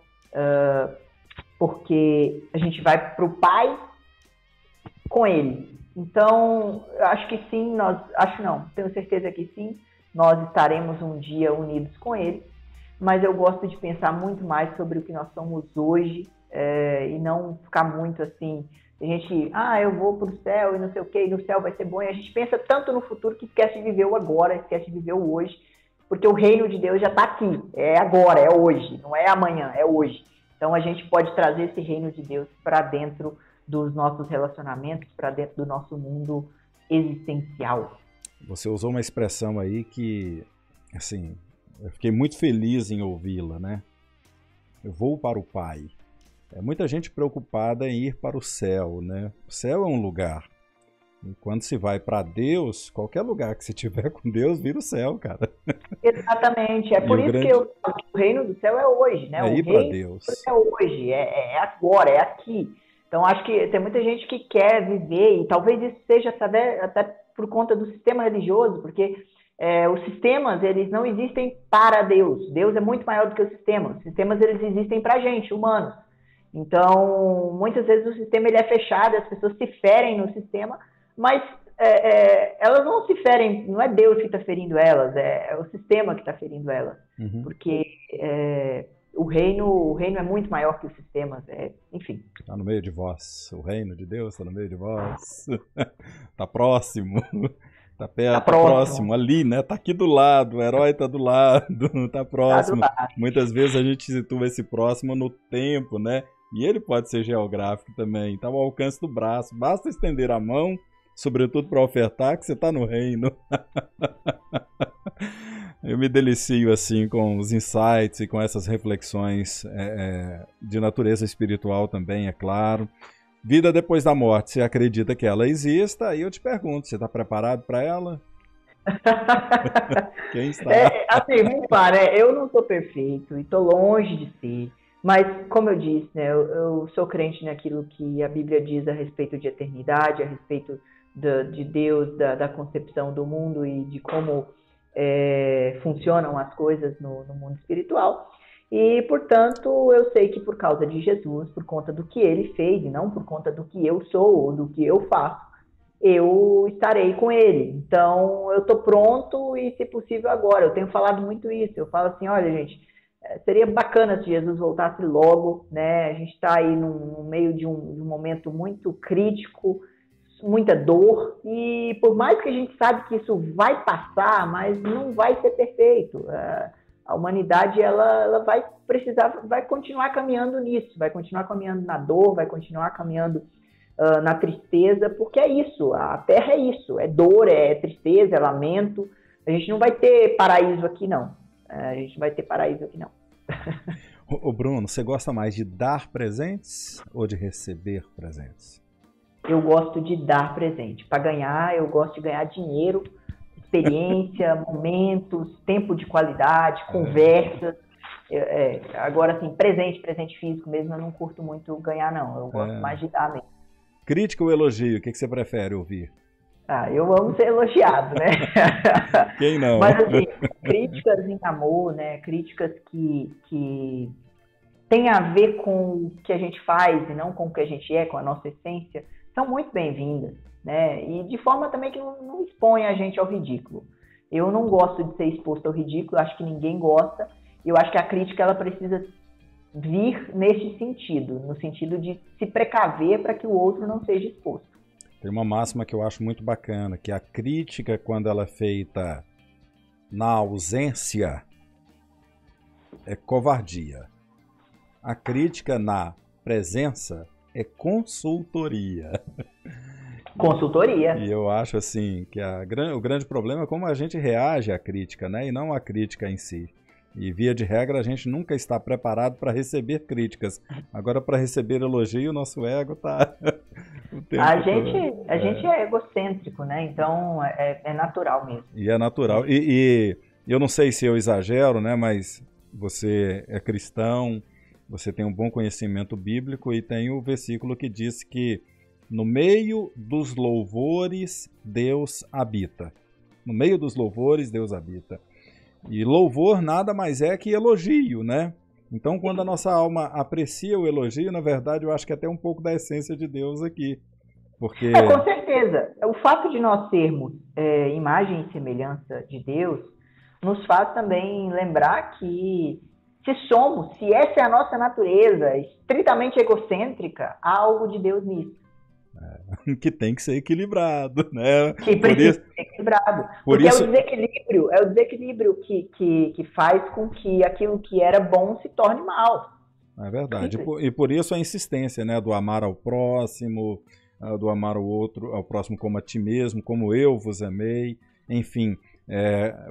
porque a gente vai para o Pai com Ele. Então, eu acho que sim, tenho certeza que sim, nós estaremos um dia unidos com Ele, mas eu gosto de pensar muito mais sobre o que nós somos hoje e não ficar muito assim, a gente, eu vou para o céu e não sei o que, e no céu vai ser bom, e a gente pensa tanto no futuro que esquece de viver o agora, esquece de viver o hoje, porque o reino de Deus já está aqui, é agora, é hoje, não é amanhã, é hoje. Então a gente pode trazer esse reino de Deus para dentro dos nossos relacionamentos, para dentro do nosso mundo existencial. Você usou uma expressão aí que, assim, eu fiquei muito feliz em ouvi-la, né? Eu vou para o Pai. Muita gente preocupada em ir para o céu, né? O céu é um lugar. E quando se vai para Deus, qualquer lugar que se tiver com Deus vira o céu, cara. Exatamente. É por isso que eu falo que o reino do céu é hoje, né? É ir para Deus. É hoje, é agora, é aqui. Então, acho que tem muita gente que quer viver, e talvez isso seja até por conta do sistema religioso, porque os sistemas, eles não existem para Deus. Deus é muito maior do que os sistemas. Os sistemas, eles existem para a gente, humanos. Então, muitas vezes o sistema ele é fechado, as pessoas se ferem no sistema, mas elas não se ferem, não é Deus que está ferindo elas, é o sistema que está ferindo elas. Uhum. Porque o reino é muito maior que os sistemas, enfim. Está no meio de vós, o reino de Deus está no meio de vós, está próximo. Tá perto, tá próximo, ali, né? Tá aqui do lado, o herói tá do lado, tá próximo. Tá muitas vezes a gente situa esse próximo no tempo, né? E ele pode ser geográfico também, tá ao alcance do braço. Basta estender a mão, sobretudo para ofertar, que você tá no reino. Eu me delicio, assim, com os insights e com essas reflexões de natureza espiritual também, é claro. Vida depois da morte, você acredita que ela exista? Aí eu te pergunto, você está preparado para ela? Quem está? Assim, repara, eu não sou perfeito e estou longe de ser, mas como eu disse, né, eu sou crente naquilo que a Bíblia diz a respeito de eternidade, a respeito de Deus, da concepção do mundo e de como funcionam as coisas no mundo espiritual. E, portanto, eu sei que por causa de Jesus, por conta do que ele fez, e não por conta do que eu sou ou do que eu faço, eu estarei com ele. Então, eu estou pronto e, se possível, agora. Eu tenho falado muito isso. Eu falo assim, olha, gente, seria bacana se Jesus voltasse logo, né? A gente está aí no meio de um momento muito crítico, muita dor, e por mais que a gente sabe que isso vai passar, mas não vai ser perfeito. A humanidade ela vai precisar, vai continuar caminhando nisso, vai continuar caminhando na dor, vai continuar caminhando na tristeza, porque é isso, a Terra é isso, é dor, é tristeza, é lamento. A gente não vai ter paraíso aqui, não. A gente vai ter paraíso aqui, não. Ô Bruno, você gosta mais de dar presentes ou de receber presentes? Eu gosto de dar presente. Para ganhar, eu gosto de ganhar dinheiro, experiência, momentos, tempo de qualidade, conversas. Agora, assim, presente físico mesmo, eu não curto muito ganhar, não. Eu gosto mais de dar mesmo. Crítica ou elogio? O que você prefere ouvir? Eu amo ser elogiado, né? Quem não? Mas, assim, críticas em amor, né? Críticas que têm a ver com o que a gente faz e não com o que a gente é, com a nossa essência, são muito bem-vindas, né? E de forma também que não expõe a gente ao ridículo. Eu não gosto de ser exposto ao ridículo, acho que ninguém gosta. Eu acho que a crítica ela precisa vir nesse sentido, no sentido de se precaver para que o outro não seja exposto. Tem uma máxima que eu acho muito bacana, que a crítica, quando ela é feita na ausência, é covardia. A crítica na presença é consultoria. Consultoria. E eu acho assim que o grande problema é como a gente reage à crítica, né? E não à crítica em si. E via de regra a gente nunca está preparado para receber críticas. Agora para receber elogio o nosso ego está o tempo a gente é egocêntrico, né? Então é natural mesmo. E é natural. E eu não sei se eu exagero, né? Mas você é cristão, você tem um bom conhecimento bíblico e tem o versículo que diz que no meio dos louvores Deus habita. No meio dos louvores Deus habita. E louvor nada mais é que elogio, né? Então, quando a nossa alma aprecia o elogio, na verdade, eu acho que é até um pouco da essência de Deus aqui. Porque... com certeza. O fato de nós sermos imagem e semelhança de Deus nos faz também lembrar que se essa é a nossa natureza, estritamente egocêntrica, há algo de Deus nisso. Que tem que ser equilibrado, né? Que precisa ser equilibrado. Porque é o desequilíbrio que faz com que aquilo que era bom se torne mal. É verdade. E por isso a insistência, né? Do amar ao próximo, do amar ao outro, ao próximo como a ti mesmo, como eu vos amei. Enfim,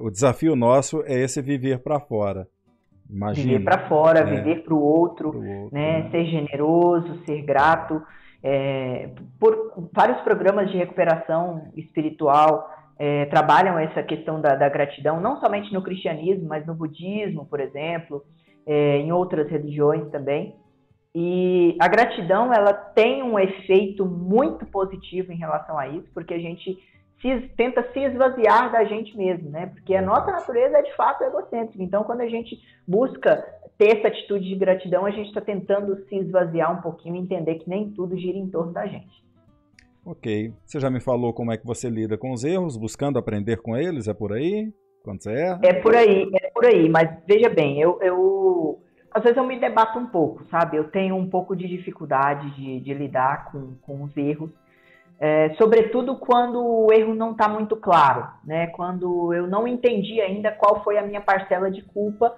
o desafio nosso é esse viver para fora. Imagina, viver para fora, viver para o outro, né? Né? Ser generoso, ser grato. Por vários programas de recuperação espiritual trabalham essa questão da gratidão, não somente no cristianismo, mas no budismo, por exemplo, em outras religiões também. E a gratidão ela tem um efeito muito positivo em relação a isso, porque a gente tenta se esvaziar da gente mesmo, né? Porque a nossa natureza é de fato egocêntrica. Então, quando a gente busca ter essa atitude de gratidão, a gente está tentando se esvaziar um pouquinho e entender que nem tudo gira em torno da gente. Ok. Você já me falou como é que você lida com os erros, buscando aprender com eles, é por aí? Quando você erra? É por aí. Mas veja bem, às vezes eu me debato um pouco, sabe? Eu tenho um pouco de dificuldade de lidar com os erros. Sobretudo quando o erro não está muito claro, né? Quando eu não entendi ainda qual foi a minha parcela de culpa,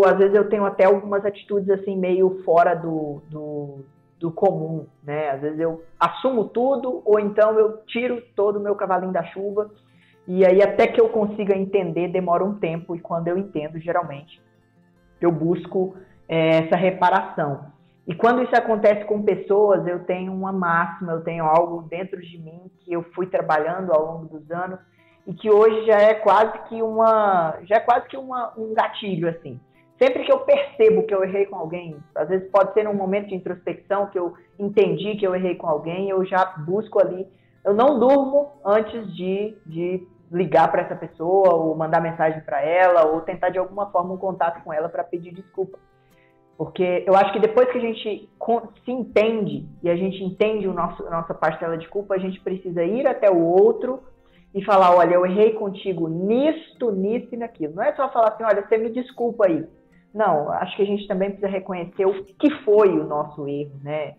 às vezes eu tenho até algumas atitudes assim meio fora do comum, né? Às vezes eu assumo tudo ou então eu tiro todo o meu cavalinho da chuva e aí até que eu consiga entender demora um tempo e quando eu entendo, geralmente, eu busco essa reparação. E quando isso acontece com pessoas, eu tenho uma máxima, eu tenho algo dentro de mim que eu fui trabalhando ao longo dos anos e que hoje já é quase que um gatilho, assim. Sempre que eu percebo que eu errei com alguém, às vezes pode ser num momento de introspecção que eu entendi que eu errei com alguém, eu já busco ali. Eu não durmo antes de ligar para essa pessoa ou mandar mensagem para ela ou tentar de alguma forma um contato com ela para pedir desculpa. Porque eu acho que depois que a gente se entende e a gente entende a nossa parcela de culpa, a gente precisa ir até o outro e falar, olha, eu errei contigo nisto e naquilo. Não é só falar assim, olha, você me desculpa aí. Não, acho que a gente também precisa reconhecer o que foi o nosso erro, né?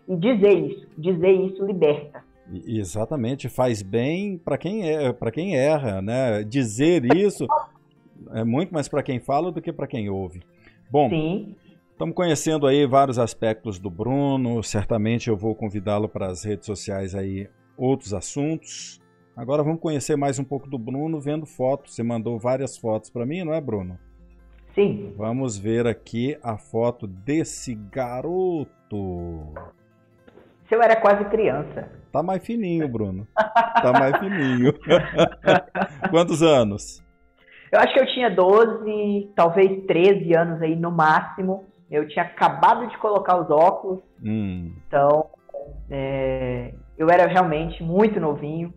E dizer isso liberta. Exatamente, faz bem para quem erra, né? Dizer isso É muito mais para quem fala do que para quem ouve. Bom, Sim. estamos conhecendo aí vários aspectos do Bruno. Certamente eu vou convidá-lo para as redes sociais aí, outros assuntos. Agora vamos conhecer mais um pouco do Bruno vendo fotos. Você mandou várias fotos para mim, não é, Bruno? Sim. Vamos ver aqui a foto desse garoto. Eu era quase criança. Tá mais fininho, Bruno. Tá mais fininho. Quantos anos? Eu acho que eu tinha 12, talvez 13 anos aí no máximo. Eu tinha acabado de colocar os óculos. Então, eu era realmente muito novinho.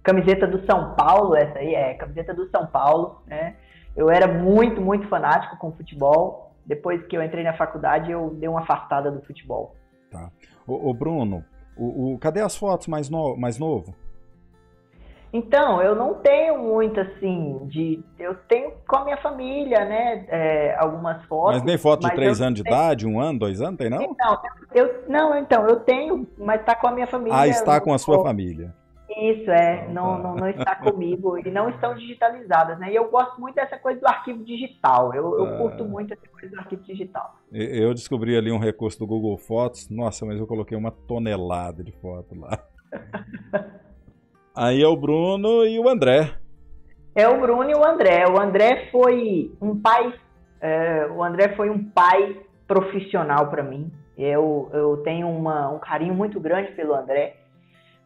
Camiseta do São Paulo, essa aí camiseta do São Paulo, né? Eu era muito, muito fanático com futebol. Depois que eu entrei na faculdade, eu dei uma afastada do futebol. Tá. Ô Bruno, cadê as fotos mais novo? Então, eu não tenho muito assim, eu tenho com a minha família, né, algumas fotos. Mas nem foto de 3 anos de idade, 1 ano, 2 anos, tem não? Então, eu tenho, mas tá com a minha família. Ah, está com a sua família. Isso, não está comigo e não estão digitalizadas, né? E eu gosto muito dessa coisa do arquivo digital, eu curto muito essa coisa do arquivo digital. Eu descobri ali um recurso do Google Fotos, nossa, mas eu coloquei uma tonelada de foto lá. Aí é o Bruno e o André. É o Bruno e o André. O André foi um pai, profissional para mim. Eu tenho um carinho muito grande pelo André.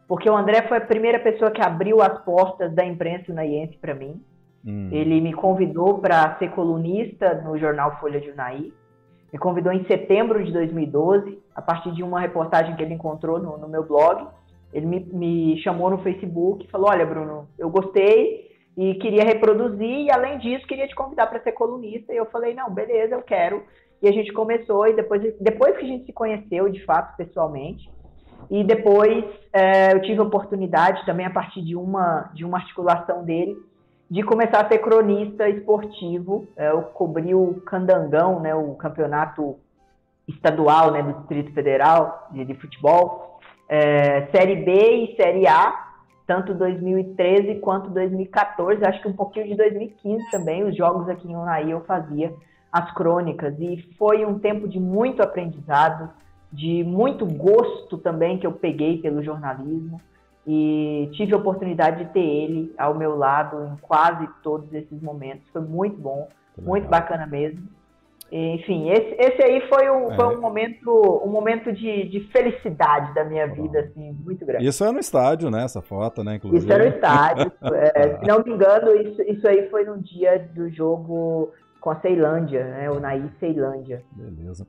Porque o André foi a primeira pessoa que abriu as portas da imprensa unaiense para mim. Ele me convidou para ser colunista no jornal Folha de Unaí. Me convidou em setembro de 2012, a partir de uma reportagem que ele encontrou no meu blog. Ele me chamou no Facebook e falou: olha, Bruno, eu gostei e queria reproduzir, e além disso, queria te convidar para ser colunista. E eu falei: não, beleza, eu quero. E a gente começou, e depois que a gente se conheceu, de fato, pessoalmente, e depois eu tive a oportunidade, também a partir de uma articulação dele, de começar a ser cronista esportivo. Eu cobri o Candangão, né, o campeonato estadual, né, do Distrito Federal de futebol, Série B e Série A, tanto 2013 quanto 2014, acho que um pouquinho de 2015 também, os jogos aqui em Unaí eu fazia as crônicas, e foi um tempo de muito aprendizado, de muito gosto também que eu peguei pelo jornalismo, e tive a oportunidade de ter ele ao meu lado em quase todos esses momentos. Foi muito bom, muito bacana mesmo. Enfim, esse aí foi um momento de felicidade da minha vida, assim, muito grande. Isso é no estádio, né? Essa foto, né? Inclusive. Isso é no estádio. Se não me engano, isso aí foi no dia do jogo com a Ceilândia, né? O Naí Ceilândia. Beleza.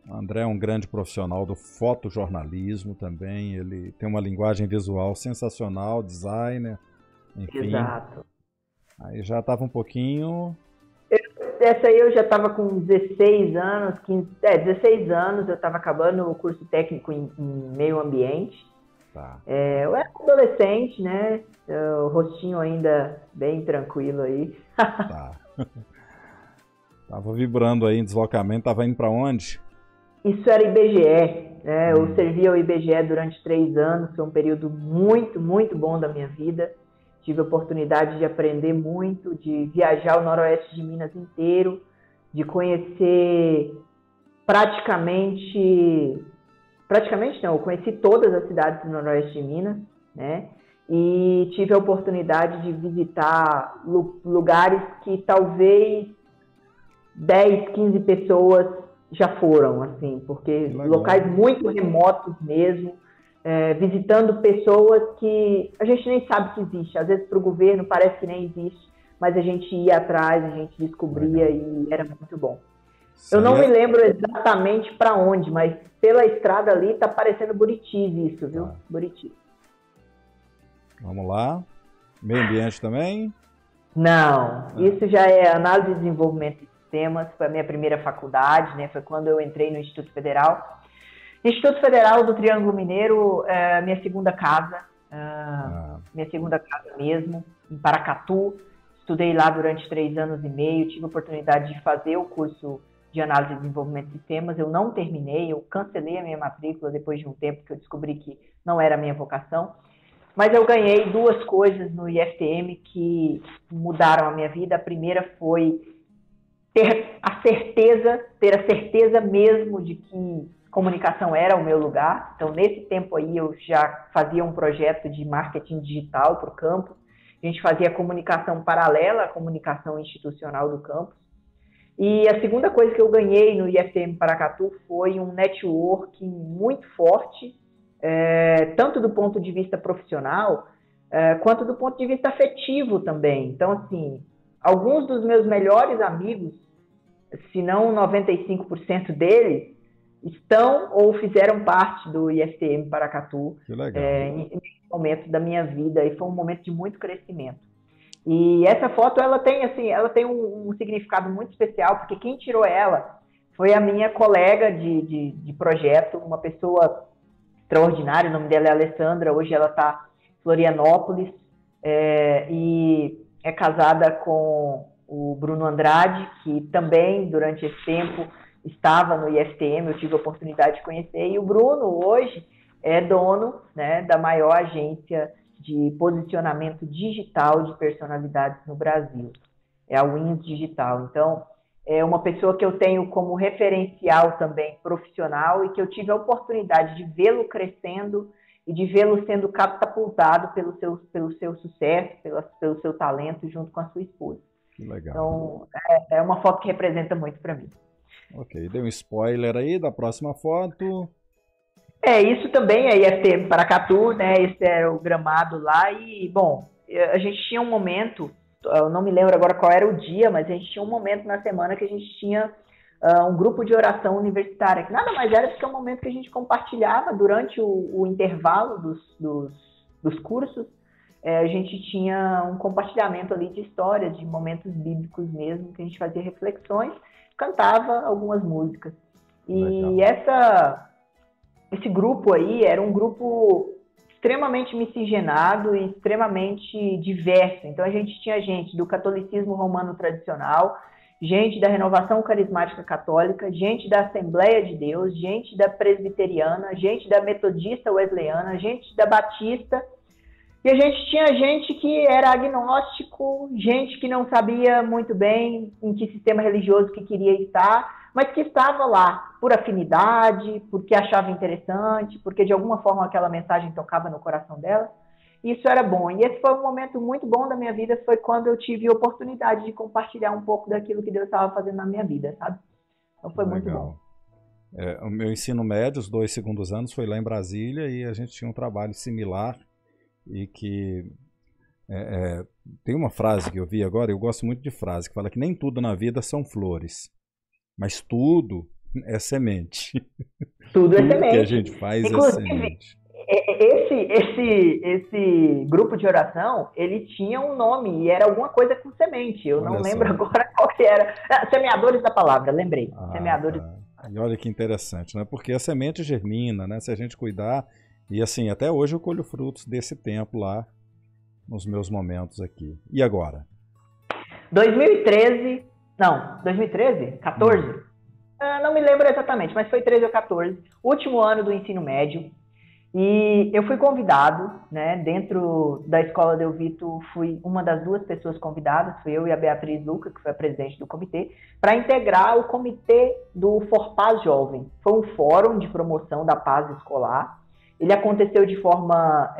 O André é um grande profissional do fotojornalismo também. Ele tem uma linguagem visual sensacional, designer, enfim. Exato. Aí já estava um pouquinho... Essa aí eu já estava com 16 anos, 16 anos, eu estava acabando o curso técnico em meio ambiente. Tá. Eu era adolescente, né? O rostinho ainda bem tranquilo aí. Tá. Tava vibrando aí em deslocamento, tava indo para onde? Isso era IBGE, né? Eu servi ao IBGE durante 3 anos, foi um período muito, muito bom da minha vida. Tive a oportunidade de aprender muito, de viajar o noroeste de Minas inteiro, de conhecer praticamente não, eu conheci todas as cidades do noroeste de Minas, né? E tive a oportunidade de visitar lugares que talvez 10, 15 pessoas já foram, assim, porque locais muito remotos mesmo, visitando pessoas que a gente nem sabe que existe. Às vezes para o governo parece que nem existe, mas a gente ia atrás, a gente descobria e era muito bom. Sim, eu não me lembro exatamente para onde, mas pela estrada ali tá parecendo Buritis isso, viu? Tá. Buritis. Vamos lá. Meio ambiente também? Não, isso já é análise e desenvolvimento de sistemas, foi a minha primeira faculdade, né? Foi quando eu entrei no Instituto Federal. Instituto Federal do Triângulo Mineiro, minha segunda casa, minha segunda casa mesmo, em Paracatu. Estudei lá durante 3 anos e meio, tive a oportunidade de fazer o curso de análise e desenvolvimento de sistemas. Eu não terminei, eu cancelei a minha matrícula depois de um tempo que eu descobri que não era a minha vocação. mas eu ganhei duas coisas no IFTM que mudaram a minha vida. A primeira foi ter a certeza mesmo de que comunicação era o meu lugar. Então, nesse tempo aí, eu já fazia um projeto de marketing digital para o campus. A gente fazia comunicação paralela à comunicação institucional do campus. E a segunda coisa que eu ganhei no IFTM Paracatu foi um networking muito forte, tanto do ponto de vista profissional, quanto do ponto de vista afetivo também. Então, assim, alguns dos meus melhores amigos, se não 95% deles, estão ou fizeram parte do IFTM Paracatu nesse momento da minha vida, e foi um momento de muito crescimento. E essa foto, ela tem um significado muito especial, porque quem tirou ela foi a minha colega de projeto, uma pessoa extraordinária. O nome dela é Alessandra, hoje ela está em Florianópolis, e é casada com o Bruno Andrade, que também, durante esse tempo, estava no IFTM, eu tive a oportunidade de conhecer, e o Bruno hoje é dono, né, da maior agência de posicionamento digital de personalidades no Brasil, é a Wins Digital. Então, é uma pessoa que eu tenho como referencial também profissional, e que eu tive a oportunidade de vê-lo crescendo e de vê-lo sendo catapultado pelo seu sucesso, pelo seu talento, junto com a sua esposa. Que legal. Então, é uma foto que representa muito para mim. Ok, deu um spoiler aí da próxima foto. Isso também é IFTM Paracatu, né? Esse é o gramado lá. E, bom, a gente tinha um momento, eu não me lembro agora qual era o dia, mas a gente tinha um momento na semana que a gente tinha um grupo de oração universitária, que nada mais era do que um momento que a gente compartilhava durante o intervalo dos cursos. A gente tinha um compartilhamento ali de histórias, de momentos bíblicos mesmo, que a gente fazia reflexões, cantava algumas músicas. E esse grupo aí era um grupo extremamente miscigenado e extremamente diverso. Então, a gente tinha gente do catolicismo romano tradicional, gente da renovação carismática católica, gente da Assembleia de Deus, gente da presbiteriana, gente da metodista wesleyana, gente da batista. E a gente tinha gente que era agnóstico, gente que não sabia muito bem em que sistema religioso que queria estar, mas que estava lá por afinidade, porque achava interessante, porque de alguma forma aquela mensagem tocava no coração dela. Isso era bom. E esse foi um momento muito bom da minha vida, foi quando eu tive a oportunidade de compartilhar um pouco daquilo que Deus estava fazendo na minha vida, sabe? Então foi muito bom. O meu ensino médio, os 2 segundos anos, foi lá em Brasília, e a gente tinha um trabalho similar. E que tem uma frase que eu vi agora, eu gosto muito de frase, que fala que nem tudo na vida são flores, mas tudo é semente. Tudo é semente. Tudo que a gente faz é semente. Esse grupo de oração, ele tinha um nome, e era alguma coisa com semente. Eu não lembro agora qual que era. Semeadores da palavra, lembrei. Semeadores. E olha que interessante, né? Porque a semente germina, né? Se a gente cuidar. E assim, até hoje eu colho frutos desse tempo lá, nos meus momentos aqui. E agora? 2013? 14? Não me lembro exatamente, mas foi 13 ou 14, último ano do ensino médio. E eu fui convidado, né, dentro da Escola Del Vito, fui uma das 2 pessoas convidadas, fui eu e a Beatriz Luca, que foi a presidente do comitê, para integrar o comitê do Forpaz Jovem. Foi um fórum de promoção da paz escolar. Ele aconteceu de forma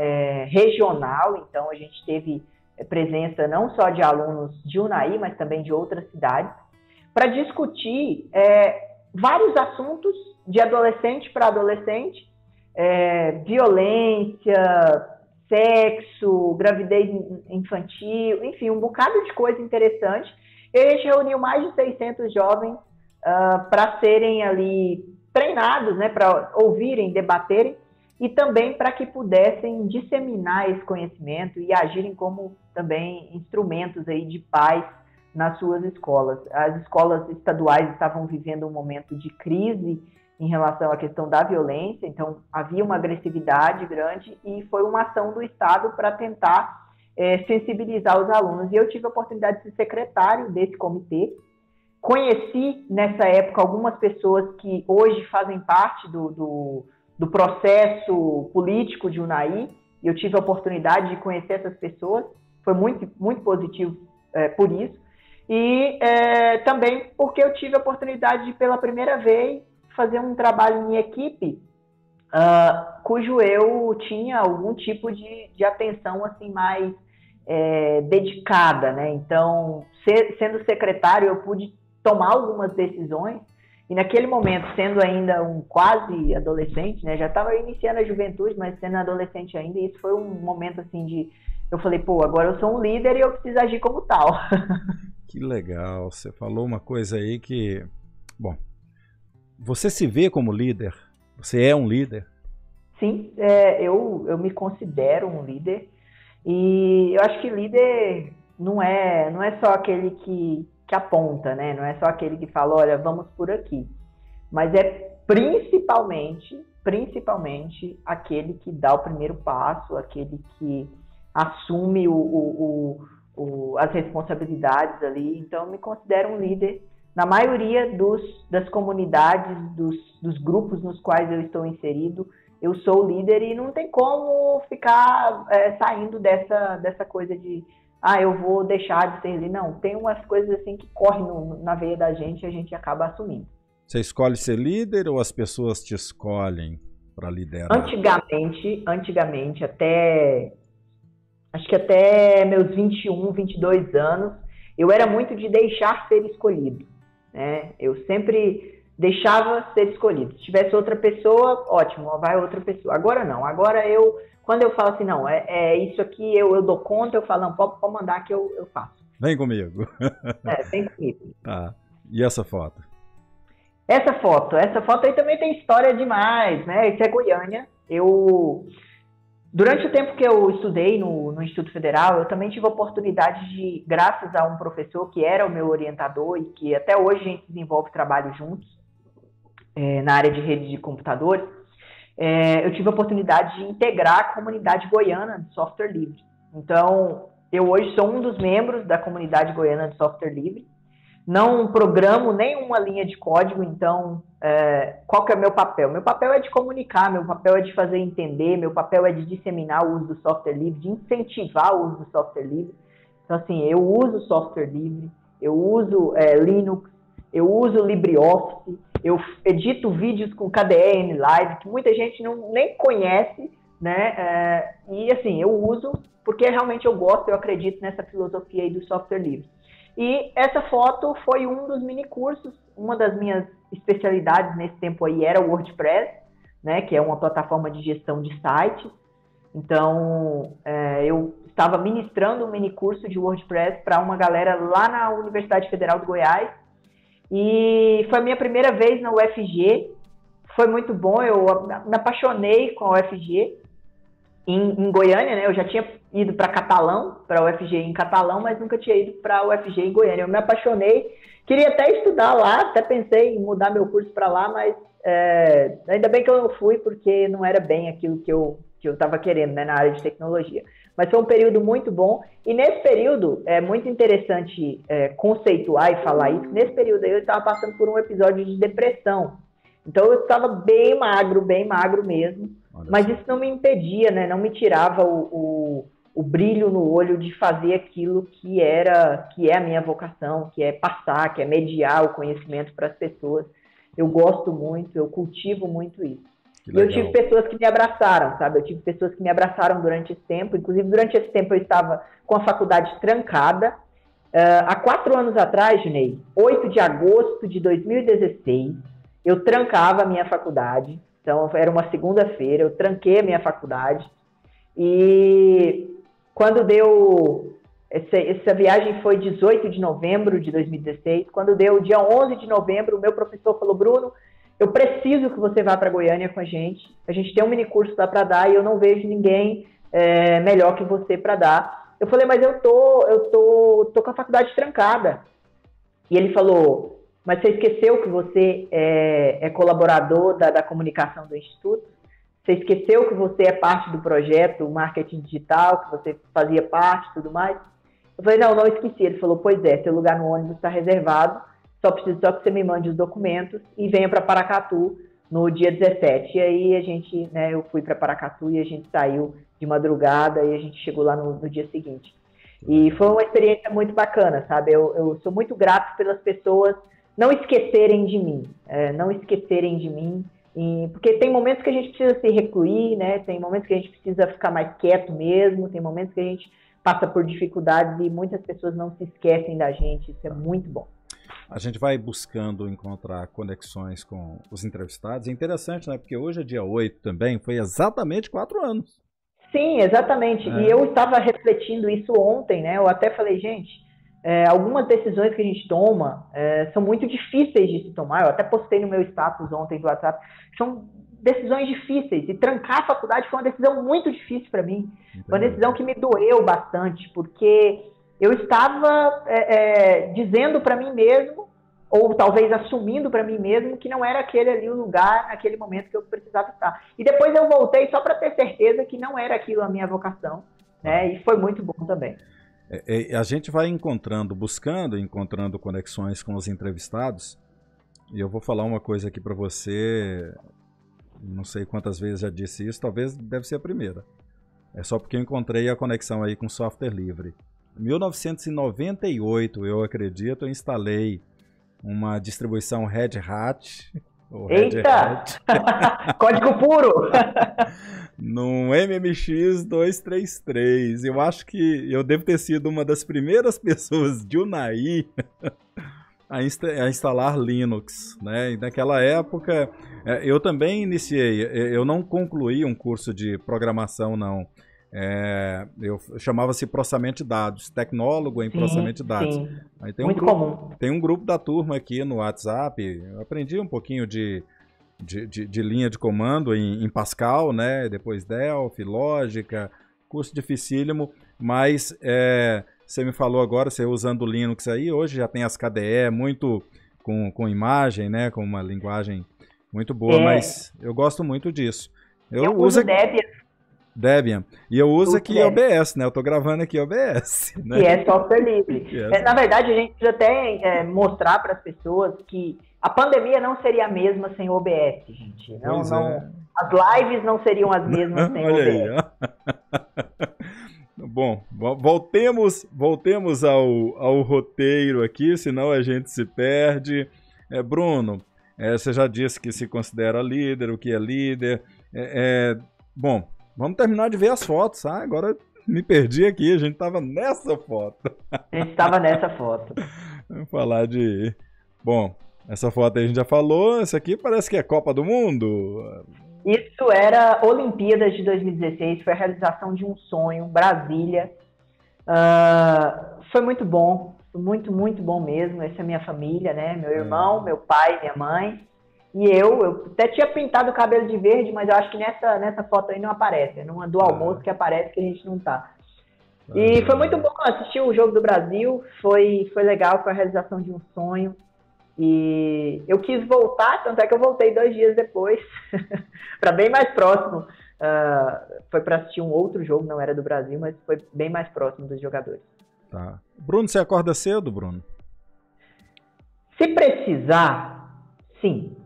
regional, então a gente teve presença não só de alunos de Unai, mas também de outras cidades, para discutir vários assuntos de adolescente para adolescente, violência, sexo, gravidez infantil, enfim, um bocado de coisa interessante. E a gente reuniu mais de 600 jovens para serem ali treinados, né, para ouvirem, debaterem, e também para que pudessem disseminar esse conhecimento e agirem como também instrumentos aí de paz nas suas escolas. As escolas estaduais estavam vivendo um momento de crise em relação à questão da violência, então havia uma agressividade grande, e foi uma ação do Estado para tentar sensibilizar os alunos. E eu tive a oportunidade de ser secretário desse comitê. Conheci, nessa época, algumas pessoas que hoje fazem parte do processo político de Unai, e eu tive a oportunidade de conhecer essas pessoas, foi muito, muito positivo por isso, e também porque eu tive a oportunidade de, pela primeira vez, fazer um trabalho em equipe, cujo eu tinha algum tipo de atenção assim, mais dedicada, né? Então, sendo secretário, eu pude tomar algumas decisões, e naquele momento, sendo ainda um quase adolescente, né? Já estava iniciando a juventude, mas sendo adolescente ainda, isso foi um momento assim eu falei, pô, agora eu sou um líder e eu preciso agir como tal. Que legal, você falou uma coisa aí que, bom, você se vê como líder? Você é um líder? Sim, eu me considero um líder, e eu acho que líder não é só aquele que aponta, né? Não é só aquele que fala, olha, vamos por aqui. Mas é principalmente aquele que dá o primeiro passo, aquele que assume as responsabilidades ali. Então, eu me considero um líder na maioria das comunidades, dos grupos nos quais eu estou inserido. Eu sou líder e não tem como ficar saindo dessa coisa de eu vou deixar de ser líder. Não, tem umas coisas assim que correm na veia da gente e a gente acaba assumindo. Você escolhe ser líder ou as pessoas te escolhem para liderar? Antigamente, acho que até meus 21, 22 anos, eu era muito de deixar ser escolhido, né? Eu sempre deixava ser escolhido. Se tivesse outra pessoa, ótimo, vai outra pessoa. Agora não, agora quando eu falo assim, não, isso aqui eu dou conta, eu falo, não, pode mandar que eu faço. Vem comigo. Vem comigo. Tá. E essa foto? Essa foto aí também tem história demais, né? Isso é Goiânia. Durante o tempo que eu estudei no Instituto Federal, eu também tive a oportunidade de, graças a um professor que era o meu orientador e que até hoje a gente desenvolve trabalho juntos, na área de rede de computadores, eu tive a oportunidade de integrar a comunidade goiana de software livre. Então, eu hoje sou um dos membros da comunidade goiana de software livre. Não programo nenhuma linha de código, então, qual que é o meu papel? Meu papel é de comunicar, meu papel é de fazer entender, meu papel é de disseminar o uso do software livre, de incentivar o uso do software livre. Então, assim, eu uso software livre, eu uso Linux, eu uso LibreOffice, eu edito vídeos com KDE Live, que muita gente nem conhece, né? E, assim, eu uso porque realmente eu gosto, eu acredito nessa filosofia aí do software livre. E essa foto foi um dos minicursos, uma das minhas especialidades nesse tempo aí era o WordPress, né, que é uma plataforma de gestão de sites. Então, eu estava ministrando um minicurso de WordPress para uma galera lá na Universidade Federal do Goiás, e foi a minha primeira vez na UFG, foi muito bom, eu me apaixonei com a UFG, em Goiânia, né? Eu já tinha ido para Catalão, para a UFG em Catalão, mas nunca tinha ido para a UFG em Goiânia. Eu me apaixonei, queria até estudar lá, até pensei em mudar meu curso para lá, mas ainda bem que eu não fui, porque não era bem aquilo que eu estava querendo, né, na área de tecnologia. Mas foi um período muito bom, e nesse período, é muito interessante conceituar e falar isso, nesse período aí eu estava passando por um episódio de depressão. Então eu estava bem magro mesmo, mas isso não me impedia, né? Não me tirava o brilho no olho de fazer aquilo que é a minha vocação, que é passar, que é mediar o conhecimento para as pessoas. Eu gosto muito, eu cultivo muito isso. E eu tive pessoas que me abraçaram, sabe? Eu tive pessoas que me abraçaram durante esse tempo, inclusive durante esse tempo eu estava com a faculdade trancada. Há 4 anos atrás, Junei, 8 de agosto de 2016, eu trancava a minha faculdade. Então, era uma segunda-feira, eu tranquei a minha faculdade. E quando deu... Essa viagem foi 18 de novembro de 2016. Quando deu dia 11 de novembro, o meu professor falou, Bruno, eu preciso que você vá para Goiânia com a gente. A gente tem um minicurso lá para dar e eu não vejo ninguém melhor que você para dar. Eu falei, mas eu tô com a faculdade trancada. E ele falou... Mas você esqueceu que você é colaborador da comunicação do Instituto? Você esqueceu que você é parte do projeto Marketing Digital, que você fazia parte e tudo mais? Eu falei, não esqueci. Ele falou, pois seu lugar no ônibus está reservado, só preciso que você me mande os documentos e venha para Paracatu, no dia 17. E aí a gente, né, eu fui para Paracatu e a gente saiu de madrugada e a gente chegou lá no dia seguinte. E foi uma experiência muito bacana, sabe? Eu sou muito grato pelas pessoas não esquecerem de mim, porque tem momentos que a gente precisa se recluir, né? Tem momentos que a gente precisa ficar mais quieto mesmo, tem momentos que a gente passa por dificuldades e muitas pessoas não se esquecem da gente, isso é muito bom. A gente vai buscando encontrar conexões com os entrevistados. É interessante, né? Porque hoje é dia 8 também, foi exatamente 4 anos. Sim, exatamente. E eu estava refletindo isso ontem, né? Eu até falei, gente, algumas decisões que a gente toma são muito difíceis de se tomar. Eu até postei no meu status ontem do WhatsApp. São decisões difíceis. E trancar a faculdade foi uma decisão muito difícil para mim. Entendi. Uma decisão que me doeu bastante, porque eu estava dizendo para mim mesmo, ou talvez assumindo para mim mesmo que não era aquele ali o lugar, naquele momento que eu precisava estar. E depois eu voltei só para ter certeza que não era aquilo a minha vocação, né? E foi muito bom também. A gente vai encontrando conexões com os entrevistados, e eu vou falar uma coisa aqui para você, não sei quantas vezes já disse isso, talvez deve ser a primeira. É só porque eu encontrei a conexão aí com software livre. Em 1998, eu acredito, eu instalei uma distribuição Red Hat. Eita! Código puro! Num MMX 233. Eu acho que eu devo ter sido uma das primeiras pessoas de Unai a instalar Linux, né? E naquela época, eu também iniciei, eu não concluí um curso de programação, não. Chamava-se processamento de dados, tecnólogo em processamento de dados. Sim. Aí tem muito comum. Tem um grupo da turma aqui no WhatsApp, eu aprendi um pouquinho de linha de comando em Pascal, né? Depois Delphi, lógica, curso dificílimo, mas você me falou agora, você usando o Linux aí, hoje já tem as KDE muito com imagem, né? Com uma linguagem muito boa, mas eu gosto muito disso. Eu uso Debian. E eu uso aqui OBS, né? Eu tô gravando aqui OBS. Né? Que é software livre. Na verdade, a gente precisa até mostrar para as pessoas que a pandemia não seria a mesma sem OBS, gente. Não, as lives não seriam as mesmas sem Olha OBS. Aí, bom, voltemos ao roteiro aqui, senão a gente se perde. Bruno, você já disse que se considera líder, o que é líder. Bom, vamos terminar de ver as fotos, tá? Agora me perdi aqui, a gente estava nessa foto. A gente estava nessa foto. Vamos falar de... Bom, essa foto aí a gente já falou, essa aqui parece que é Copa do Mundo. Isso era Olimpíadas de 2016, foi a realização de um sonho, Brasília. Foi muito bom, muito, muito bom mesmo. Essa é a minha família, né? Meu irmão, meu pai, minha mãe. E eu até tinha pintado o cabelo de verde, mas eu acho que nessa foto aí não aparece. É numa do almoço que aparece que a gente não tá. E foi muito bom assistir o Jogo do Brasil, foi legal, foi a realização de um sonho. E eu quis voltar, tanto é que eu voltei 2 dias depois, para bem mais próximo. Foi para assistir um outro jogo, não era do Brasil, mas foi bem mais próximo dos jogadores. Tá. Bruno, você acorda cedo, Bruno? Se precisar, sim.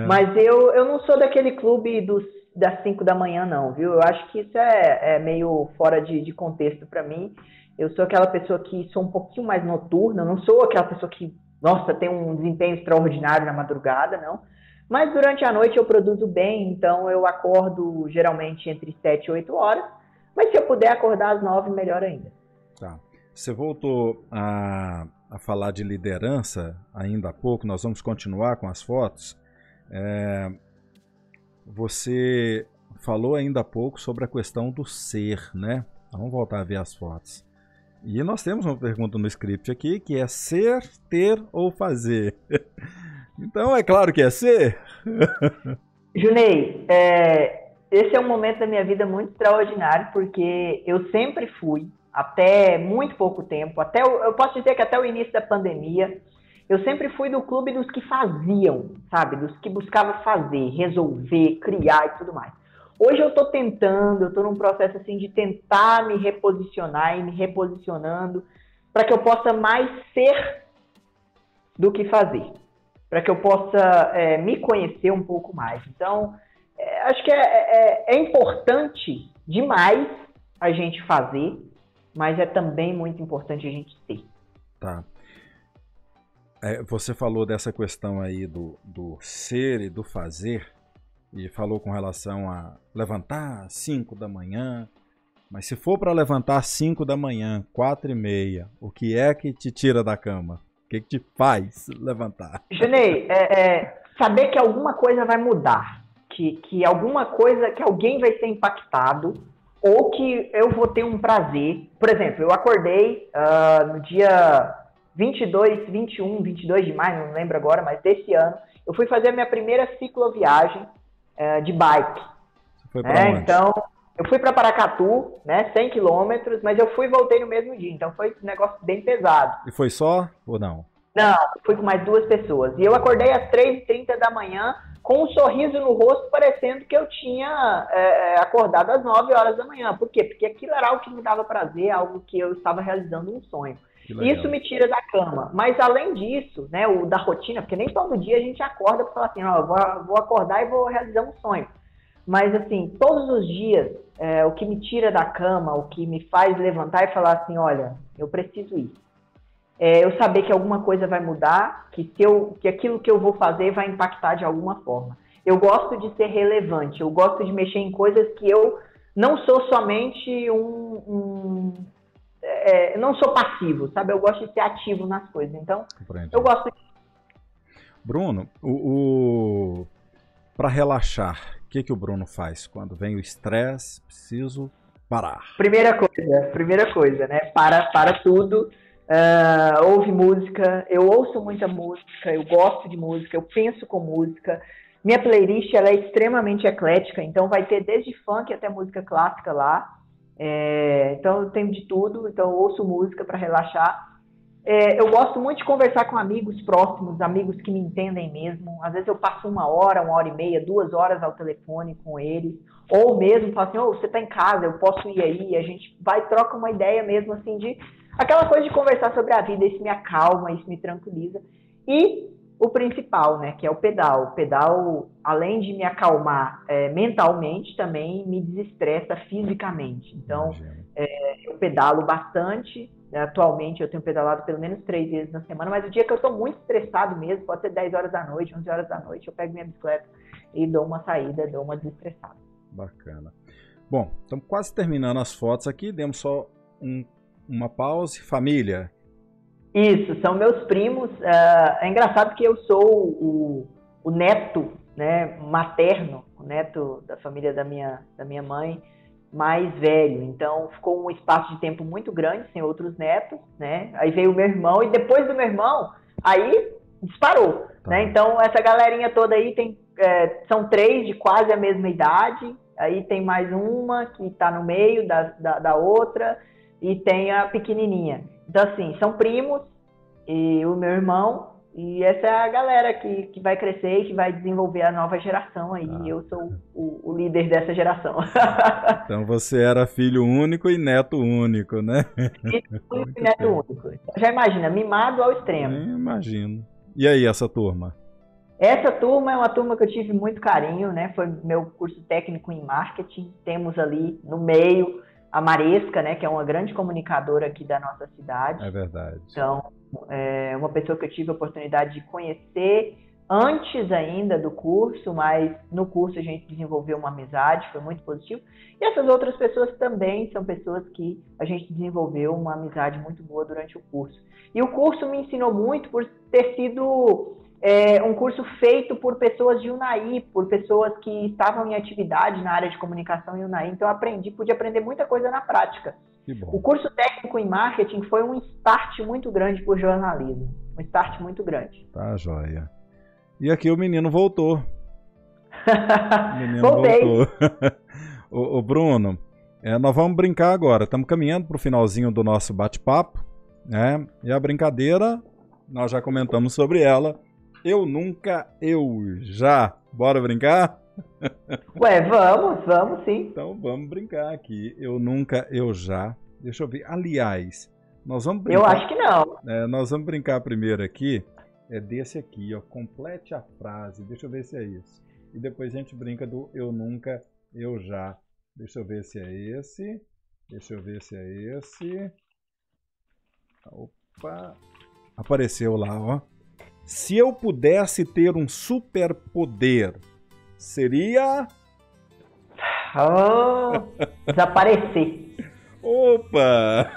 Mas eu não sou daquele clube das 5 da manhã, não, viu? Eu acho que isso é meio fora de contexto para mim. Eu sou aquela pessoa que sou um pouquinho mais noturna, eu não sou aquela pessoa que, nossa, tem um desempenho extraordinário na madrugada, não. Mas durante a noite eu produzo bem, então eu acordo geralmente entre 7 e 8 horas. Mas se eu puder acordar às 9, melhor ainda. Tá. Você voltou a falar de liderança ainda há pouco, nós vamos continuar com as fotos. Você falou ainda há pouco sobre a questão do ser, né? Vamos voltar a ver as fotos. E nós temos uma pergunta no script aqui, que é ser, ter ou fazer. Então, é claro que é ser. Junei, esse é um momento da minha vida muito extraordinário, porque eu sempre fui, até muito pouco tempo, eu posso dizer que até o início da pandemia, eu sempre fui do clube dos que faziam, sabe? Dos que buscavam fazer, resolver, criar e tudo mais. Hoje eu estou num processo assim de tentar me reposicionar e me reposicionando para que eu possa mais ser do que fazer. para que eu possa me conhecer um pouco mais. Então, acho que é importante demais a gente fazer, mas é também muito importante a gente ter. Tá. Você falou dessa questão aí do ser e do fazer, e falou com relação a levantar às 5 da manhã, mas se for para levantar às 5 da manhã, 4h30, o que é que te tira da cama? O que te faz levantar? Junei, saber que alguma coisa vai mudar, que alguma coisa, que alguém vai ser impactado, ou que eu vou ter um prazer. Por exemplo, eu acordei no dia 22, 21, 22 de maio, não lembro agora, mas desse ano, eu fui fazer a minha primeira cicloviagem de bike. Você foi para onde? Então, eu fui para Paracatu, né, 100 quilômetros, mas eu fui e voltei no mesmo dia, então foi um negócio bem pesado. E foi só ou não? Não, fui com mais 2 pessoas. E eu acordei às 3h30 da manhã com um sorriso no rosto, parecendo que eu tinha acordado às 9 horas da manhã. Por quê? Porque aquilo era algo que me dava prazer, algo que eu estava realizando um sonho. Isso me tira da cama. Mas além disso, né, o da rotina, porque nem todo dia a gente acorda para falar assim, ó, vou acordar e vou realizar um sonho. Mas assim, todos os dias, o que me tira da cama, o que me faz levantar e falar assim, olha, eu preciso ir. Eu saber que alguma coisa vai mudar, que aquilo que eu vou fazer vai impactar de alguma forma. Eu gosto de ser relevante, eu gosto de mexer em coisas que eu não sou somente não sou passivo, sabe? Eu gosto de ser ativo nas coisas, então eu gosto de... Bruno, para relaxar, o que o Bruno faz quando vem o estresse? Preciso parar. Primeira coisa, né? Para tudo. Ouve música, eu ouço muita música, eu gosto de música, eu penso com música. Minha playlist ela é extremamente eclética, então vai ter desde funk até música clássica lá. Então eu tenho de tudo, então eu ouço música para relaxar. Eu gosto muito de conversar com amigos próximos, amigos que me entendem mesmo. Às vezes eu passo 1 hora, 1h30, 2 horas ao telefone com eles. Ou mesmo falo assim, você tá em casa, eu posso ir aí. A gente vai e troca uma ideia mesmo, assim, de aquela coisa de conversar sobre a vida. Isso me acalma, isso me tranquiliza. E o principal, né, que é o pedal. O pedal, além de me acalmar mentalmente, também me desestressa fisicamente. Então, eu pedalo bastante. Atualmente eu tenho pedalado pelo menos 3 vezes na semana, mas o dia que eu estou muito estressado mesmo, pode ser 10 horas da noite, 11 horas da noite, eu pego minha bicicleta e dou uma saída, dou uma desestressada. Bacana. Bom, estamos quase terminando as fotos aqui, demos só uma pausa. Família? Isso, são meus primos. É engraçado que eu sou o neto, né, materno, o neto da família da minha mãe, mais velho, então ficou um espaço de tempo muito grande sem outros netos, né? Aí veio o meu irmão e depois do meu irmão, aí disparou, né? Então essa galerinha toda aí são 3 de quase a mesma idade, aí tem mais uma que está no meio da outra e tem a pequenininha. Então assim, são primos e o meu irmão. E essa é a galera que vai crescer e que vai desenvolver a nova geração aí. Eu sou o líder dessa geração. Então você era filho único e neto único, né? Filho único e neto único. Já imagina, mimado ao extremo. Imagino. E aí, essa turma? Essa turma é uma turma que eu tive muito carinho, né? Foi meu curso técnico em marketing. Temos ali no meio a Maresca, né? Que é uma grande comunicadora aqui da nossa cidade. É verdade. Então, é uma pessoa que eu tive a oportunidade de conhecer antes ainda do curso, mas no curso a gente desenvolveu uma amizade, foi muito positivo. E essas outras pessoas também são pessoas que a gente desenvolveu uma amizade muito boa durante o curso. E o curso me ensinou muito por ter sido um curso feito por pessoas de Unai, por pessoas que estavam em atividade na área de comunicação em Unai. Então eu pude aprender muita coisa na prática. O curso técnico em marketing foi um start muito grande para o jornalismo. Um start muito grande. Tá, joia. E aqui o menino voltou. Voltei. Ô Bruno, nós vamos brincar agora. Estamos caminhando para o finalzinho do nosso bate-papo, né? E a brincadeira, nós já comentamos sobre ela. Eu nunca, eu já. Bora brincar? Ué, vamos sim. Então vamos brincar aqui. Eu nunca, eu já. Deixa eu ver. Aliás, nós vamos brincar. Eu acho que não. Nós vamos brincar primeiro aqui é desse aqui, ó. Complete a frase. Deixa eu ver se é isso. E depois a gente brinca do eu nunca, eu já. Deixa eu ver se é esse. Deixa eu ver se é esse. Opa. Apareceu lá, ó. Se eu pudesse ter um superpoder, seria... Desaparecer. Opa!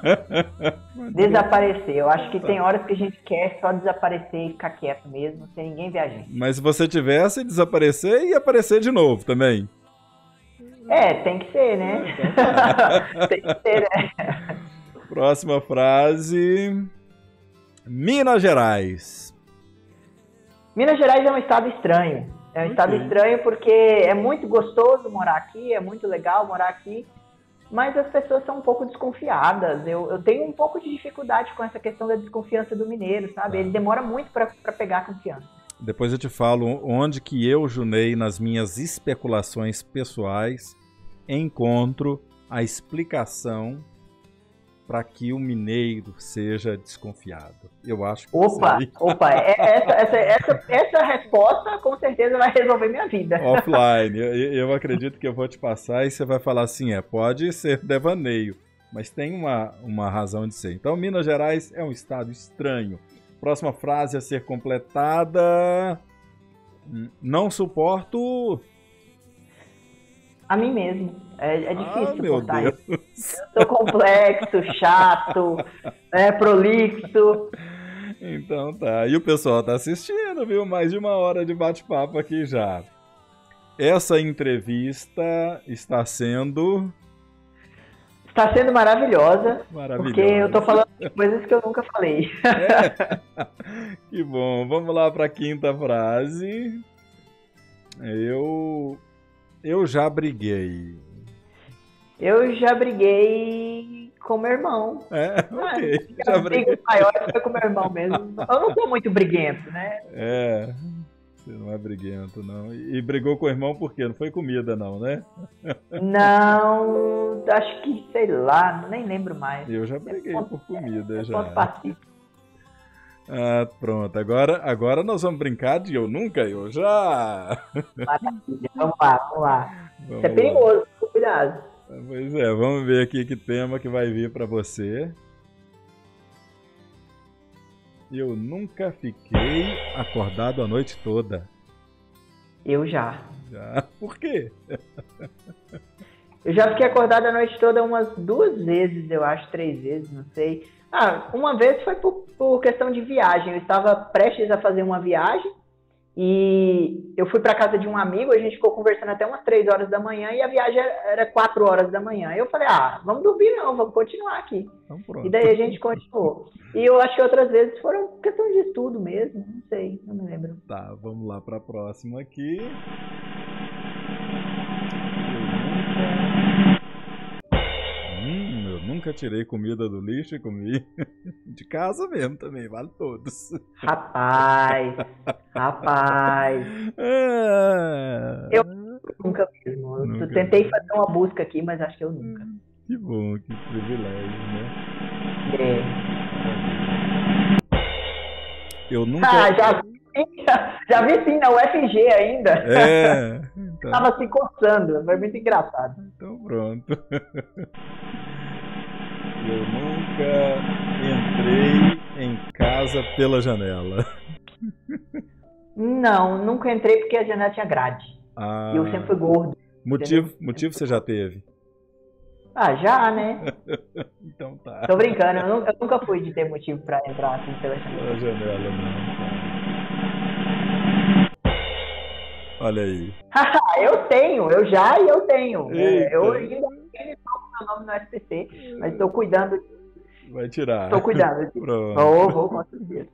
Desaparecer. Eu acho que tem horas que a gente quer só desaparecer e ficar quieto mesmo, sem ninguém ver a gente. Mas se você tivesse, desaparecer e aparecer de novo também. Tem que ser, né? Tem que ser, né? Próxima frase. Minas Gerais. Minas Gerais é um estado estranho. É um estado estranho porque é muito gostoso morar aqui, é muito legal morar aqui, mas as pessoas são um pouco desconfiadas. Eu tenho um pouco de dificuldade com essa questão da desconfiança do mineiro, sabe? Ele demora muito para pegar a confiança. Depois eu te falo onde que eu, Junei, nas minhas especulações pessoais, encontro a explicação para que o mineiro seja desconfiado. Eu acho que essa resposta com certeza vai resolver minha vida. Offline. Eu acredito que eu vou te passar e você vai falar assim, pode ser devaneio, mas tem uma razão de ser. Então, Minas Gerais é um estado estranho. Próxima frase a ser completada. Não suporto... A mim mesmo. É difícil suportar meu Deus. Isso. Eu sou complexo, chato, prolixo. Então tá. E o pessoal tá assistindo, viu? Mais de 1 hora de bate-papo aqui já. Essa entrevista está sendo... Está sendo maravilhosa. Porque eu tô falando de coisas que eu nunca falei. Que bom. Vamos lá para a 5ª frase. Eu já briguei. Eu já briguei com meu irmão. Ok. Já briguei. Maior foi com meu irmão mesmo. Eu não sou muito briguento, né? Você não é briguento, não. E brigou com o irmão por quê? Não foi comida, não, né? Não, acho que, sei lá, nem lembro mais. Eu já briguei por comida, já. Ponto pacífico. Pronto. Agora nós vamos brincar de eu nunca, eu já. Maravilha. Vamos lá. Isso é perigoso, cuidado. Pois é, vamos ver aqui que tema que vai vir para você. Eu nunca fiquei acordado a noite toda. Eu já. Já? Por quê? Eu já fiquei acordado a noite toda umas 2 vezes, eu acho, 3 vezes, não sei. Uma vez foi por questão de viagem. Eu estava prestes a fazer uma viagem e eu fui para casa de um amigo, a gente ficou conversando até umas 3 horas da manhã e a viagem era 4 horas da manhã. Eu falei, vamos dormir não, vamos continuar aqui. Então, e daí a gente continuou. E eu acho que outras vezes foram questão de estudo mesmo, não sei, não me lembro. Tá, vamos lá para a próxima aqui. Eu nunca tirei comida do lixo e comi. De casa mesmo também, vale todos. Rapaz. Eu nunca mesmo. Eu tentei fazer uma busca aqui, mas acho que eu nunca. Que bom, que privilégio, né? Eu nunca... já vi sim, na UFG ainda. Então... Tava se coçando, foi muito engraçado. Então pronto. Eu nunca entrei em casa pela janela. Não, nunca entrei porque a janela tinha grade. E eu sempre fui gordo. Motivo você já teve? Já, né? Então tá. Tô brincando, eu nunca fui de ter motivo pra entrar assim pela janela. Pela janela não. Olha aí. Eu tenho. Eu tenho. Eu ainda tenho meu nome no SPC, mas estou cuidando. Vai tirar. Estou cuidando. Vou, com certeza.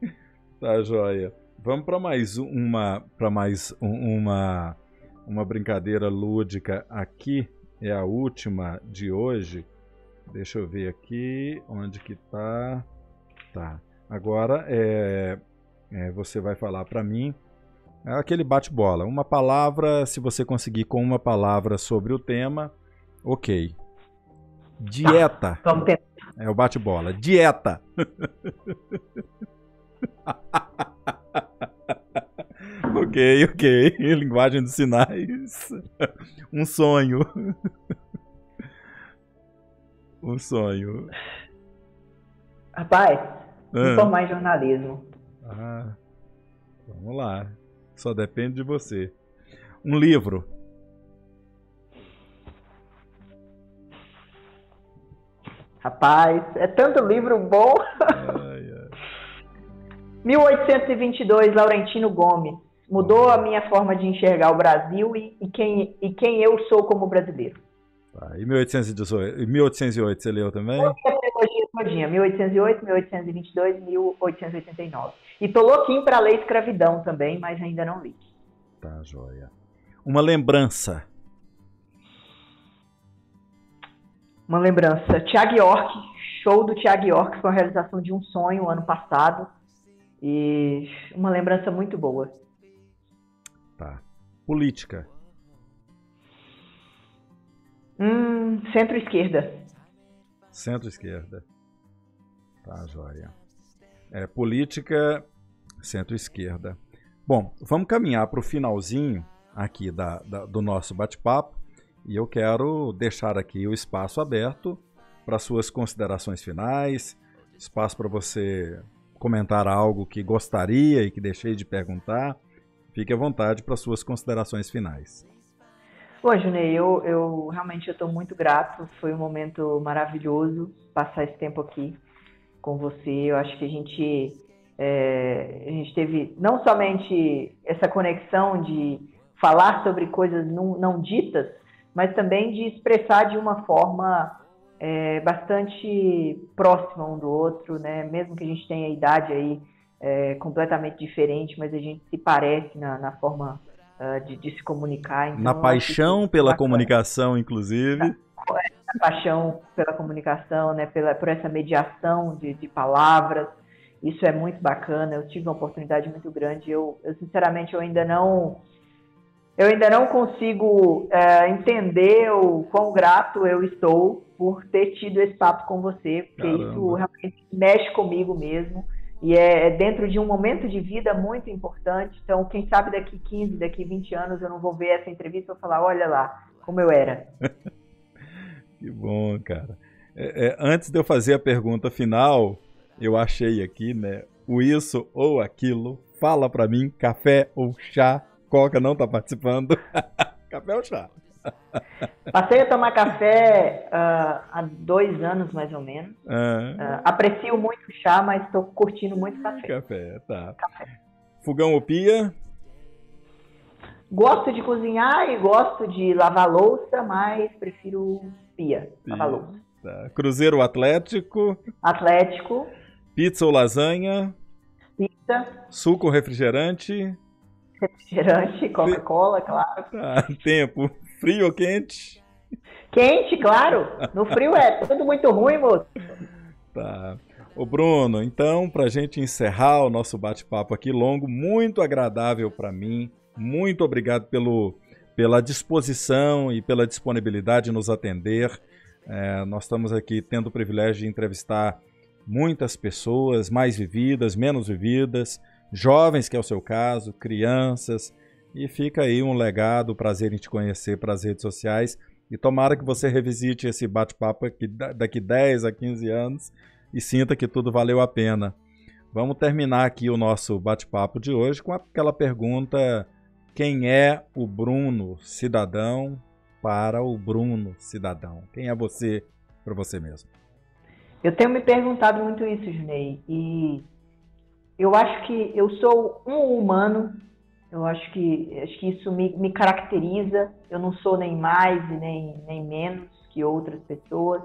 Tá, joia. Vamos para mais uma brincadeira lúdica aqui. É a última de hoje. Deixa eu ver aqui onde que tá. Tá. Agora você vai falar para mim. É aquele bate-bola. Uma palavra, se você conseguir com uma palavra sobre o tema, ok. Dieta. Vamos tentar. É o bate-bola. Dieta. Ok. Linguagem dos sinais. Um sonho. Um sonho. Rapaz, me formar em jornalismo. Vamos lá. Só depende de você. Um livro. Rapaz, é tanto livro bom. 1822, Laurentino Gomes. Mudou a minha forma de enxergar o Brasil e quem eu sou como brasileiro. Tá. E 1808 você leu também? Eu li a trilogia todinha, 1808, 1822, 1889. E tô louquinho para ler Escravidão também, mas ainda não li. Tá, joia. Uma lembrança. Uma lembrança. Thiago York, show do Thiago York, foi a realização de um sonho ano passado. E uma lembrança muito boa. Tá. Política. Centro-esquerda. Centro-esquerda. Tá, joia. Política, centro-esquerda. Bom, vamos caminhar para o finalzinho aqui do nosso bate-papo. E eu quero deixar aqui o espaço aberto para suas considerações finais, espaço para você comentar algo que gostaria e que deixei de perguntar. Fique à vontade para suas considerações finais. Pô, Junei, eu realmente estou muito grato. Foi um momento maravilhoso passar esse tempo aqui com você. Eu acho que a gente teve não somente essa conexão de falar sobre coisas não ditas, mas também de expressar de uma forma bastante próxima um do outro, né? Mesmo que a gente tenha a idade aí completamente diferente, mas a gente se parece na forma de se comunicar. Então, na paixão pela comunicação, inclusive. Na paixão pela comunicação, né? Por essa mediação de palavras. Isso é muito bacana. Eu tive uma oportunidade muito grande. Eu sinceramente, eu ainda não consigo entender o quão grato eu estou por ter tido esse papo com você, porque Caramba. Isso realmente mexe comigo mesmo, e é dentro de um momento de vida muito importante. Então, quem sabe daqui 15, daqui 20 anos eu não vou ver essa entrevista e vou falar, olha lá, como eu era. Que bom, cara. Antes de eu fazer a pergunta final, eu achei aqui, né, o isso ou aquilo, fala pra mim, café ou chá. Coca não está participando. Café ou chá? Passei a tomar café há 2 anos, mais ou menos. Aprecio muito o chá, mas estou curtindo muito café. Café, tá. Café. Fogão ou pia? Gosto de cozinhar e gosto de lavar louça, mas prefiro pia. Lavar louça. Tá. Cruzeiro ou Atlético? Atlético. Pizza ou lasanha? Pizza. Suco ou refrigerante? Refrigerante, Coca-Cola, claro. Tá. Tempo, frio ou quente? Quente, claro. No frio é tudo muito ruim, moço. Tá. Ô Bruno, então, pra gente encerrar o nosso bate-papo aqui longo, muito agradável para mim. Muito obrigado pela disposição e pela disponibilidade de nos atender. Nós estamos aqui tendo o privilégio de entrevistar muitas pessoas, mais vividas, menos vividas, jovens, que é o seu caso, crianças, e fica aí um legado, prazer em te conhecer para as redes sociais, e tomara que você revisite esse bate-papo aqui daqui 10 a 15 anos e sinta que tudo valeu a pena. Vamos terminar aqui o nosso bate-papo de hoje com aquela pergunta: quem é o Bruno cidadão para o Bruno cidadão? Quem é você para você mesmo? Eu tenho me perguntado muito isso, Junei, e eu acho que eu sou um humano. Eu acho que isso me caracteriza. Eu não sou nem mais e nem menos que outras pessoas.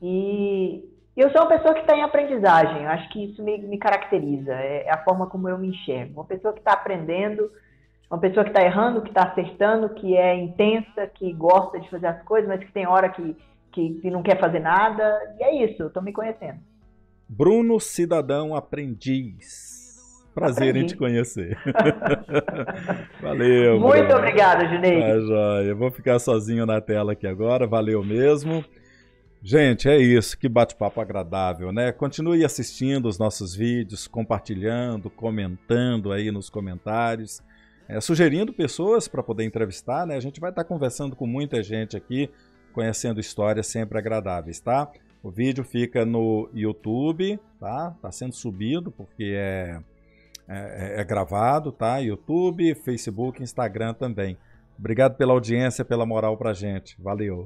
E eu sou uma pessoa que está em aprendizagem. Eu acho que isso me caracteriza. É a forma como eu me enxergo. Uma pessoa que está aprendendo, uma pessoa que está errando, que está acertando, que é intensa, que gosta de fazer as coisas, mas que tem hora que não quer fazer nada. E é isso, eu estou me conhecendo. Bruno Cidadão Aprendiz. Prazer em te conhecer. Valeu. Muito Bruno. Obrigado, Junei. Tá, joia. Eu vou ficar sozinho na tela aqui agora. Valeu mesmo. Gente, é isso, que bate-papo agradável, né? Continue assistindo os nossos vídeos, compartilhando, comentando aí nos comentários, sugerindo pessoas para poder entrevistar, né? A gente vai estar conversando com muita gente aqui, conhecendo histórias sempre agradáveis, tá? O vídeo fica no YouTube, tá? Tá sendo subido porque é gravado, tá? YouTube, Facebook, Instagram também. Obrigado pela audiência, pela moral pra gente. Valeu!